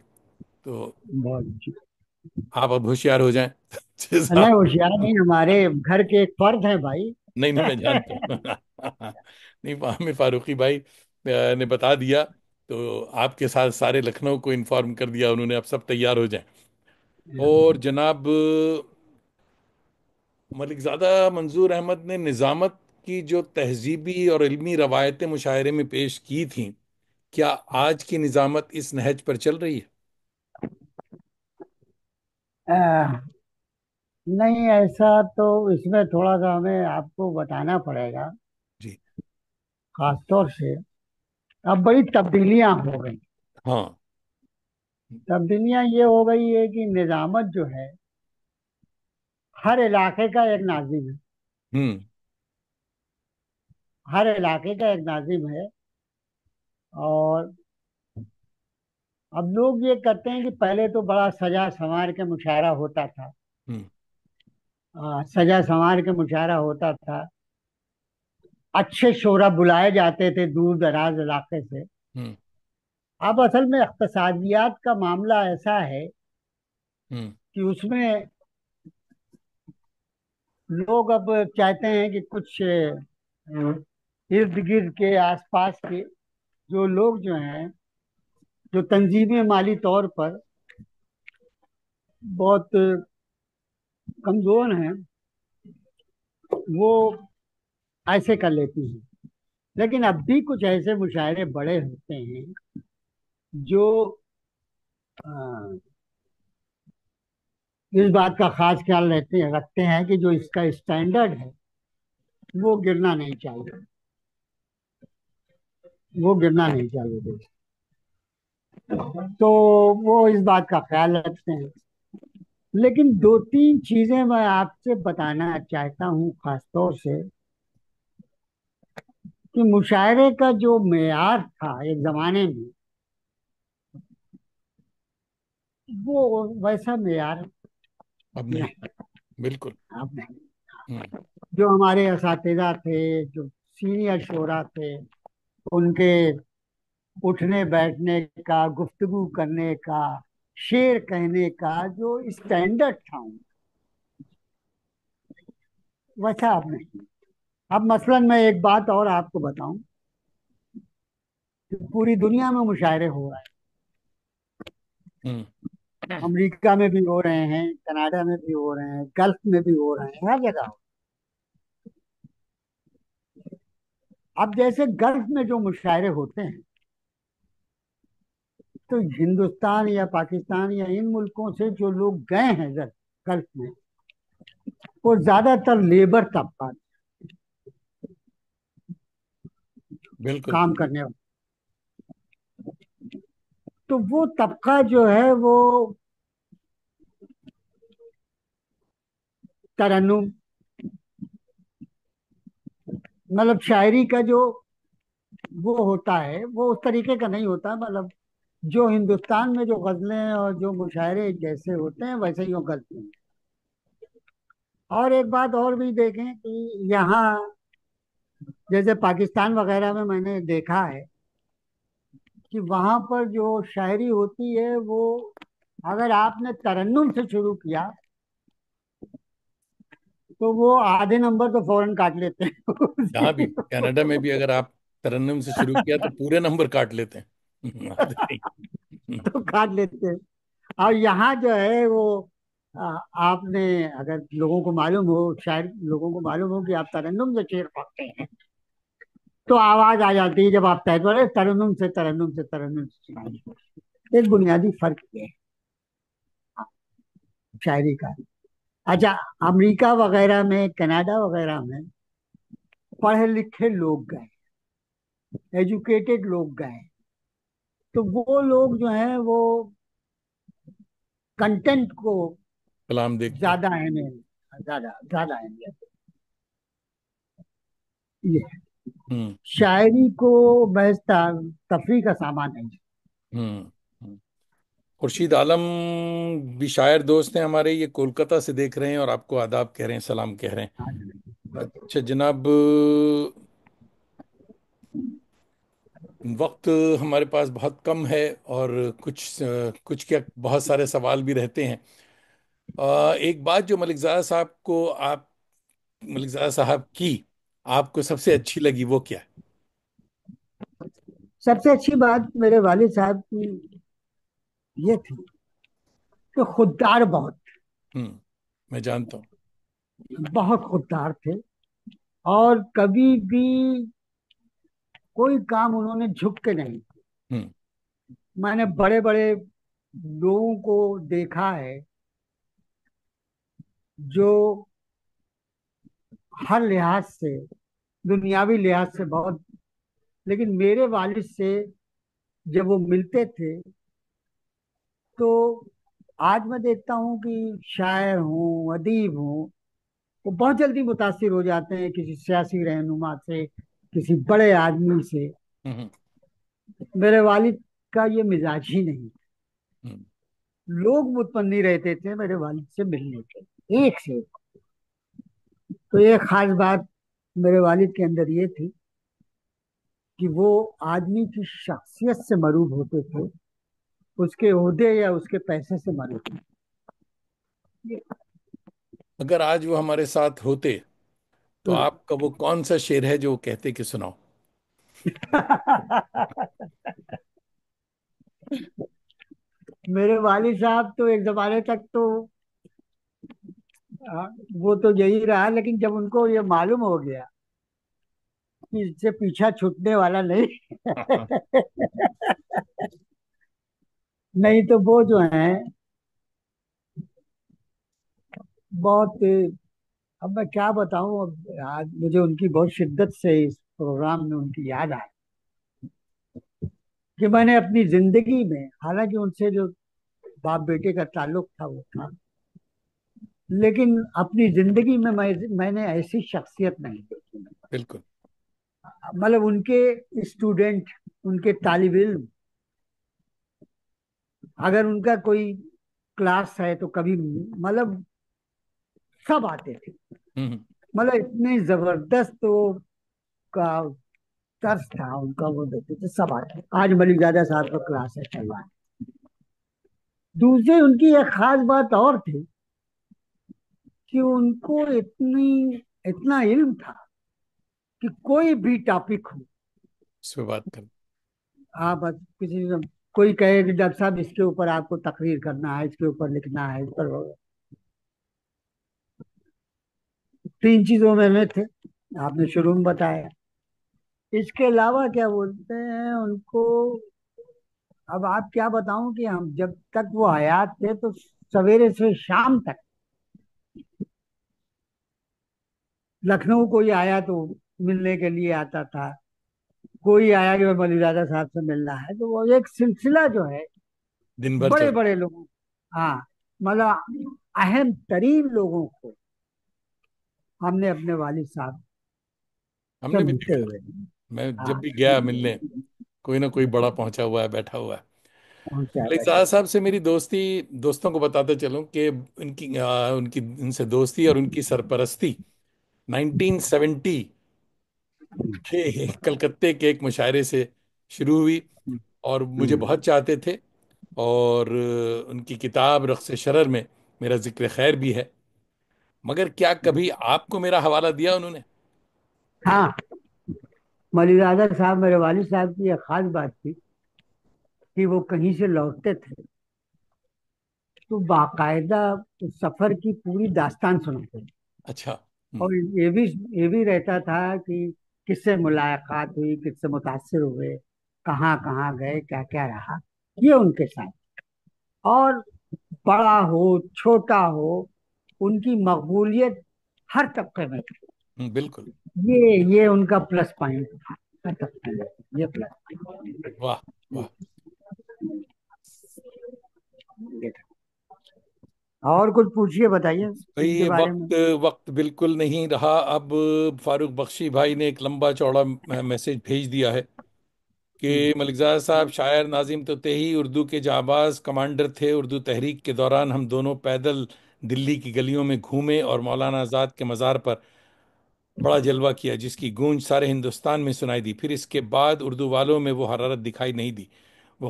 तो बहुत। आप अब होशियार हो जाएं। नहीं, साहब। होशियार नहीं, हमारे घर के एक फर्द हैं भाई। नहीं नहीं, मैं जानता हूँ। नहीं, आमिर फारूकी भाई ने बता दिया, तो आपके साथ सारे लखनऊ को इन्फॉर्म कर दिया उन्होंने, अब सब तैयार हो जाएं। और जनाब मलिकजादा मंजूर अहमद ने निजामत की जो तहजीबी और इल्मी रवायतें मुशायरे में पेश की थीं, क्या आज की निजामत इस नहज पर चल रही है? नहीं, ऐसा तो इसमें थोड़ा सा हमें आपको बताना पड़ेगा। जी। खासतौर से अब बड़ी तब्दीलियां हो गई। हाँ। तब्दीलियां ये हो गई है कि निजामत जो है हर इलाके का एक नाजिम है। हम्म। हर इलाके का एक नाजिम है। और अब लोग ये कहते हैं कि पहले तो बड़ा सजा संवार के मुशायरा होता था। हम्म। सजा संवार के मुशायरा होता था। अच्छे शोरा बुलाए जाते थे दूर दराज इलाके से। हम्म। अब असल में इख्तिसादियात का मामला ऐसा है हम्म। कि उसमें लोग अब चाहते हैं कि कुछ इर्द गिर्द के आसपास के जो लोग जो हैं, जो तंजीमें माली तौर पर बहुत कमजोर हैं, वो ऐसे कर लेती हैं। लेकिन अब भी कुछ ऐसे मुशायरे बड़े होते हैं जो अ, इस बात का खास ख्याल रखते हैं कि जो इसका स्टैंडर्ड है वो गिरना नहीं चाहिए। वो गिरना नहीं चाहिए। तो वो इस बात का ख्याल रखते हैं। लेकिन दो तीन चीजें मैं आपसे बताना चाहता हूँ खासतौर से कि मुशायरे का जो मेयार था एक जमाने में, वो वैसा मेयार अब नहीं। नहीं। बिल्कुल। अब नहीं। हम्म। जो हमारे असातिज़ा थे, जो सीनियर शोरा थे, उनके उठने बैठने का, गुफ्तगू करने का, शेर कहने का जो स्टैंडर्ड था वैसा अब नहीं। अब मसलन मैं एक बात और आपको बताऊं कि पूरी दुनिया में मुशायरे हो रहे हम्म। अमेरिका में भी हो रहे हैं, कनाडा में भी हो रहे हैं, गल्फ में भी हो रहे हैं, हर जगह हो। अब जैसे गल्फ में जो मुशायरे होते हैं, तो हिंदुस्तान या पाकिस्तान या इन मुल्कों से जो लोग गए हैं गल्फ में, वो ज्यादातर लेबर तबका, बिल्कुल। काम करने वाला। तो वो तबका जो है वो तरन्नुम, मतलब शायरी का जो वो होता है वो उस तरीके का नहीं होता। मतलब जो हिंदुस्तान में जो गजलें और जो मुशायरे जैसे होते हैं वैसे ही वो गजलें हैं। और एक बात और भी देखें कि यहाँ जैसे पाकिस्तान वगैरह में मैंने देखा है कि वहां पर जो शायरी होती है वो, अगर आपने तरन्नुम से शुरू किया तो वो आधे नंबर तो फौरन काट लेते हैं यहाँ भी, उसके। कनाडा में भी अगर आप तरन्नुम से शुरू किया तो पूरे नंबर काट लेते हैं। आधे नहीं। तो काट लेते हैं। और यहाँ जो है वो आपने, अगर लोगों को मालूम हो, शायद लोगों को मालूम हो कि आप तरन्नुम से शेर पढ़ते हैं, तो आवाज आ जाती है जब आप तय बोले तरन्नुम से तरन्नुम से तरन्नुम से सुनाई। एक बुनियादी फर्क ये है शायरी का। अच्छा, अमेरिका वगैरह में, कनाडा वगैरह में पढ़े लिखे लोग गए, एजुकेटेड लोग गए, तो वो लोग जो हैं वो कंटेंट को कलाम देखते हैं। ज्यादा अहमियत, ज्यादा ज्यादा अहमियत ये है। हम्म। शायरी को बहस तफरीह का सामान नहीं हम्म। हम्म। खुर्शीद आलम भी शायर दोस्त हैं हमारे, ये कोलकाता से देख रहे हैं और आपको आदाब कह रहे हैं, सलाम कह रहे हैं। है। अच्छा जनाब, वक्त हमारे पास बहुत कम है और कुछ क्या बहुत सारे सवाल भी रहते हैं। एक बात जो मलिक ज़ादा साहब की आपको सबसे अच्छी लगी वो क्या है? सबसे अच्छी बात मेरे वालिद साहब की ये थी कि खुददार बहुत, मैं जानता हूँ। बहुत खुददार थे। और कभी भी कोई काम उन्होंने झुक के नहीं। हम्म। मैंने बड़े बड़े लोगों को देखा है जो हर लिहाज से, दुनियावी लिहाज से बहुत, लेकिन मेरे वालिद से जब वो मिलते थे तो आज मैं देखता हूँ कि शायर हूँ, अदीब हूँ, वो बहुत जल्दी मुतासिर हो जाते हैं किसी सियासी रहनुमा से, किसी बड़े आदमी से। हम्म। मेरे वालिद का ये मिजाज ही नहीं। हम्म। लोग मुतमन्नी रहते थे मेरे वालिद से मिलने के, एक से एक। तो ये खास बात मेरे वालिद के अंदर ये थी कि वो आदमी की शख्सियत से मरूब होते थे, उसके ओहदे या उसके पैसे से मरूब नहीं। अगर आज वो हमारे साथ होते तो आपका वो कौन सा शेर है जो वो कहते कि सुनाओ? मेरे वालिद साहब तो एक जमाने तक तो वो तो यही रहा, लेकिन जब उनको ये मालूम हो गया कि इससे पीछा छूटने वाला नहीं नहीं तो वो जो है बहुत, अब मैं क्या बताऊं। अब आज मुझे उनकी बहुत शिद्दत से इस प्रोग्राम में उनकी याद आई कि मैंने अपनी जिंदगी में, हालांकि उनसे जो बाप बेटे का ताल्लुक था वो था, लेकिन अपनी जिंदगी में मैंने ऐसी शख्सियत नहीं देखी। बिल्कुल। मतलब उनके स्टूडेंट, उनके तालिब इल्म, अगर उनका कोई क्लास है तो कभी, मतलब सब आते थे। हम्म। मतलब इतने जबरदस्त वो का तर्स था उनका, वो देखते थे सब आते। आज मलिक ज्यादा साहब का क्लास है, चल रहा है। दूसरी उनकी एक खास बात और थी कि उनको इतना इल्म था कि कोई भी टॉपिक हो, इस पे बात कर। आप बस किसी से कोई कहे कि डॉक्टर साहब इसके ऊपर आपको तकरीर करना है, इसके ऊपर लिखना है, इस पर तीन चीजों में थे, आपने शुरू में बताया। इसके अलावा क्या बोलते हैं उनको, अब आप क्या बताऊं कि हम जब तक वो हयात थे तो सवेरे से शाम तक लखनऊ कोई आया तो मिलने के लिए आता था, कोई आया कि मलिराजा साहब से मिलना है, तो वो एक सिलसिला जो है दिन भर बड़े चल। बड़े लोगों, हाँ, मतलब अहम तरीन लोगों को हमने अपने वालिद साहब से हमने भी मिलते देखा। हुए। मैं जब हाँ, भी गया मिलने, कोई ना कोई बड़ा पहुंचा हुआ है, बैठा हुआ है। पहुंचा मलिक बैठा। साहब से मेरी दोस्ती, दोस्तों को बताते चलूं कि उनकी इनसे दोस्ती और उनकी सरपरस्ती 1970 के कलकत्ते के एक मुशायरे से शुरू हुई। और मुझे हम्म। बहुत चाहते थे। और उनकी किताब रक्स शरर में मेरा जिक्र खैर भी है। मगर क्या कभी आपको मेरा हवाला दिया उन्होंने? हाँ, मलिराजा साहब, मेरे वालिद साहब की एक खास बात थी कि वो कहीं से लौटते थे तो बाकायदा उस सफर की पूरी दास्तान सुनाते थे। अच्छा। और ये भी रहता था कि किससे मुलाकात हुई, किससे मुतासिर हुए, कहाँ कहाँ गए, क्या क्या रहा, ये उनके साथ। और बड़ा हो छोटा हो, उनकी मकबूलियत हर तबके में थी। बिल्कुल। ये उनका प्लस पॉइंट था, हर तबके में ये प्लस वाह वाह। पॉइंट। और कुछ पूछिए, बताइए भाई इनके ये बारे में। वक्त वक्त बिल्कुल नहीं रहा अब। फारूक बख्शी भाई ने एक लंबा चौड़ा मैसेज भेज दिया है हम्म। कि मलिकज़ाद साहब शायर नाजिम तो थे ही, उर्दू के जाबाज कमांडर थे। उर्दू तहरीक के दौरान हम दोनों पैदल दिल्ली की गलियों में घूमे और मौलाना आज़ाद के मज़ार पर बड़ा जलवा किया, जिसकी गूंज सारे हिंदुस्तान में सुनाई दी। फिर इसके बाद उर्दू वालों में वो हरारत दिखाई नहीं दी। वो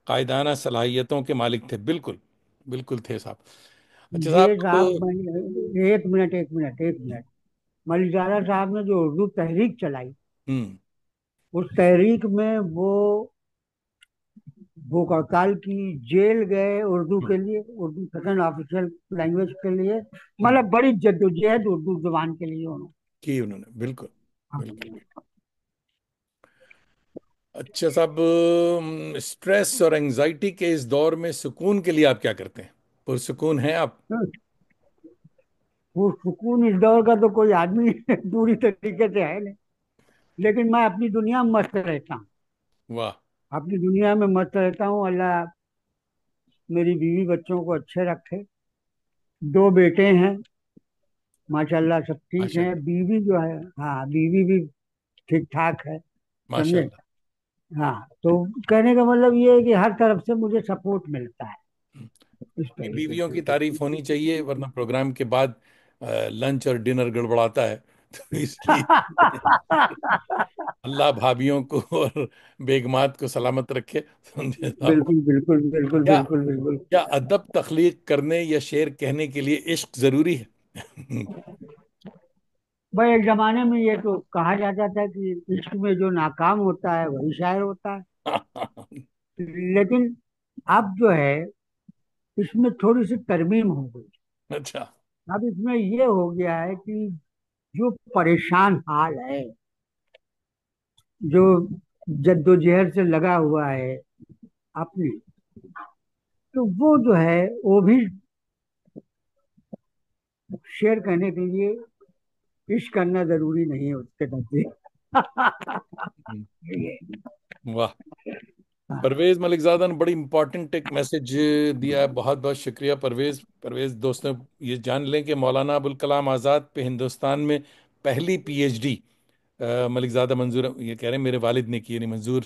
कायदाना सलाहियतों के मालिक थे। बिल्कुल, बिल्कुल थे साहब। अच्छा ये साहब, साहब। एक मिनट। मलिकाना साहब ने जो उर्दू तहरीक चलाई, हम्म। उस तहरीक में वो भूख हड़ताल की, जेल गए उर्दू हम्म। के लिए, उर्दू सेकंड ऑफिशियल लैंग्वेज के लिए, हम्म। मतलब बड़ी जद्दोजहद उर्दू जुबान के लिए उन्होंने। की उन्होंने, बिल्कुल। हाँ। बिल्कुल। अच्छा साहब, स्ट्रेस और एंजाइटी के इस दौर में सुकून के लिए आप क्या करते हैं? पुरसुकून हैं आप? तो वो सुकून इस दौर का तो कोई आदमी पूरी तरीके से है नहीं, लेकिन मैं अपनी दुनिया में मस्त रहता हूँ। वाह। अपनी दुनिया में मस्त रहता हूँ। अल्लाह मेरी बीवी बच्चों को अच्छे रखे। दो बेटे हैं, माशाल्लाह सब ठीक हैं। माशाल्लाह। बीवी जो है, हाँ, बीवी भी ठीक ठाक है, समझे। माशाल्लाह। हाँ, तो कहने का मतलब ये है कि हर तरफ से मुझे सपोर्ट मिलता है, इस ये तरीके बीवियों की से। तारीफ होनी चाहिए, वरना प्रोग्राम के बाद लंच और डिनर गड़बड़ाता है। तो इसलिए अल्लाह भाभीियों को और बेगमात को सलामत रखे। समझे साहब? बिल्कुल बिल्कुल बिल्कुल क्या बिल्कुल बिल्कुल। क्या अदब तख्लीक करने या शेर कहने के लिए इश्क जरूरी है? भाई, एक जमाने में ये तो कहा जाता था कि इश्क में जो नाकाम होता है वही शायर होता है, लेकिन अब जो है इसमें थोड़ी सी तरमीम हो गई। अच्छा। अब इसमें ये हो गया है कि जो परेशान हाल है, जो जद्दोजहद से लगा हुआ है अपनी, तो वो जो है वो भी शेयर करने के लिए इश्क करना जरूरी नहीं है उसके नजदीक। ये, वाह। हाँ, परवेज मलिकजादा ने बड़ी इंपॉर्टेंट एक मैसेज दिया है। बहुत बहुत शुक्रिया परवेज। परवेज दोस्तों, ये जान लें कि मौलाना अबुल कलाम आज़ाद पे हिंदुस्तान में पहली पीएचडी मलिकजादा मंजूर, ये कह रहे हैं मेरे वालिद ने की, नहीं मंजूर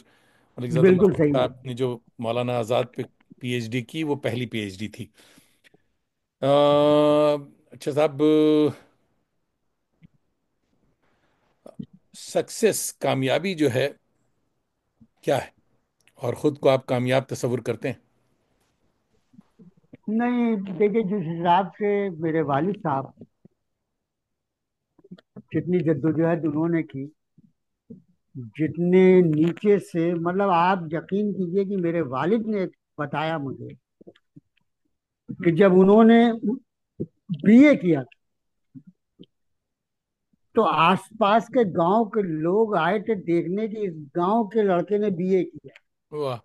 मलिकजादा बिल्कुल मंजूर सही साहब है। ने जो मौलाना आज़ाद पे पीएचडी की, वो पहली पीएचडी थी। अच्छा साहब, सक्सेस, कामयाबी जो है क्या है, और खुद को आप कामयाब तस्वुर करते हैं? नहीं, देखिए, जिस हिसाब से मेरे वालिद साहब जितनी जद्दोजहद उन्होंने की, जितने नीचे से, मतलब आप यकीन कीजिए कि मेरे वालिद ने बताया मुझे कि जब उन्होंने बीए किया तो आसपास के गांव के लोग आए थे देखने कि इस गांव के लड़के ने बीए किया। वाह।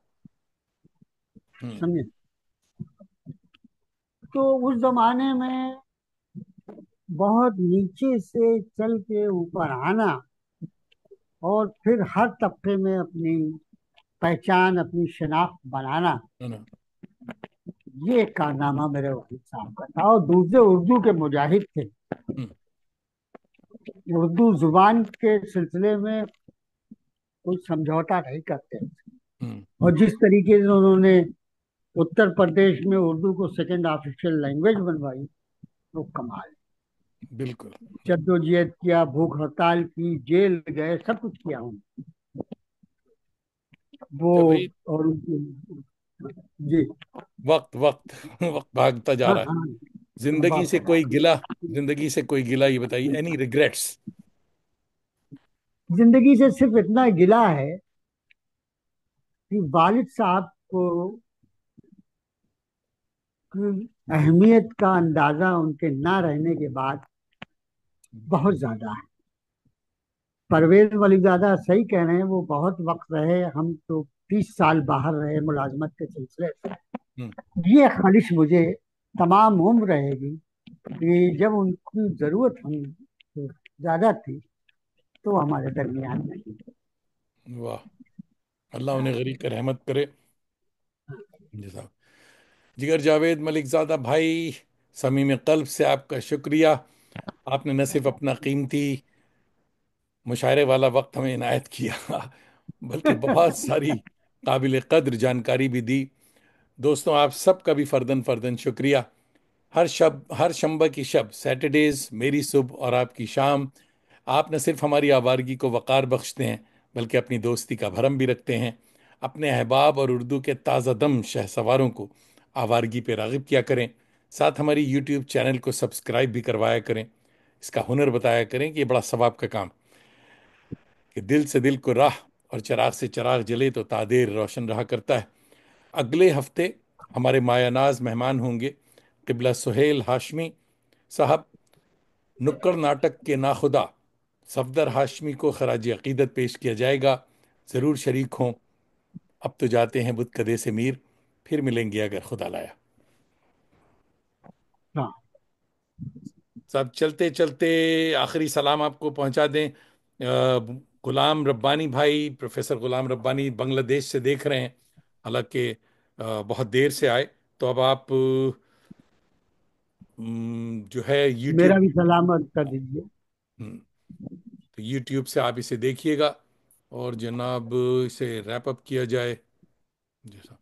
हम्म। समझे? तो उस जमाने में बहुत नीचे से चल के ऊपर आना और फिर हर तबके में अपनी पहचान, अपनी शनाख्त बनाना, है ना। ये एक कारनामा मेरे वालिद साहब का था। और दूसरे उर्दू के मुजाहिद थे। हम्म। उर्दू जुबान के सिलसिले में कोई समझौता नहीं करते। हम्म। और जिस तरीके से उन्होंने उत्तर प्रदेश में उर्दू को सेकंड ऑफिशियल लैंग्वेज बनवाई, वो कमाल। बिल्कुल। जद्दोजहद किया, भूख हड़ताल की, जेल गए, सब कुछ किया उन्होंने। वो चल भाई, और जी। वक्त वक्त वक्त भागता जा हाँ रहा है। हाँ। जिंदगी बात से करा। कोई गिला, जिंदगी से कोई गिला, ये बताइए, एनी रिग्रेट्स? जिंदगी से सिर्फ इतना गिला है कि वालिद साहब को की अहमियत का अंदाजा उनके ना रहने के बाद बहुत ज्यादा है। परवेज वलीजादा सही कह रहे हैं, वो बहुत वक्त रहे, हम तो 30 साल बाहर रहे मुलाजमत के सिलसिले से। हम्म। ये ख्वाहिश मुझे तमाम उम्र रहेगी कि जब उनकी जरूरत हम ज्यादा थी तो हमारे दरमियान नहीं। वाह। अल्लाह उन्हें गरीब कर रहमत करे। जी साहब। जिगर जावेद मलिक ज़ादा भाई, समीम कल्ब से आपका शुक्रिया। आपने न सिर्फ अपना कीमती मुशायरे वाला वक्त हमें इनायत किया, बल्कि बहुत सारी काबिल कद्र जानकारी भी दी। दोस्तों, आप सबका भी फर्दन फर्दन शुक्रिया। हर शंबा की शब, सैटरडेज मेरी सुबह और आपकी शाम, आप न सिर्फ हमारी आवारगी को वक़ार बख्शते हैं, बल्कि अपनी दोस्ती का भरम भी रखते हैं। अपने अहबाब और उर्दू के ताज़ा दम शहसवारों को आवारगी पे राग़िब किया करें। साथ हमारी यूट्यूब चैनल को सब्सक्राइब भी करवाया करें। इसका हुनर बताया करें कि ये बड़ा सवाब का काम, कि दिल से दिल को राह और चिराग से चिराग जले तो तादेर रोशन रहा करता है। अगले हफ्ते हमारे मायानाज मेहमान होंगे किबला सुहेल हाशमी साहब। नुक्कड़ नाटक के नाखुदा सफदर हाशमी को खराज अकीदत पेश किया जाएगा। ज़रूर शरीक हों। अब तो जाते हैं बुत कदे से मीर, फिर मिलेंगे अगर खुदा लाया। हाँ। सब चलते चलते आखिरी सलाम आपको पहुंचा दें। गुलाम रब्बानी भाई, प्रोफेसर गुलाम रब्बानी बांग्लादेश से देख रहे हैं, हालांकि बहुत देर से आए। तो अब आप जो है मेरा यूट्यूब, भी सलामत कर दीजिए। तो यूट्यूब से आप इसे देखिएगा। और जनाब, इसे रैप अप किया जाए। जी साहब।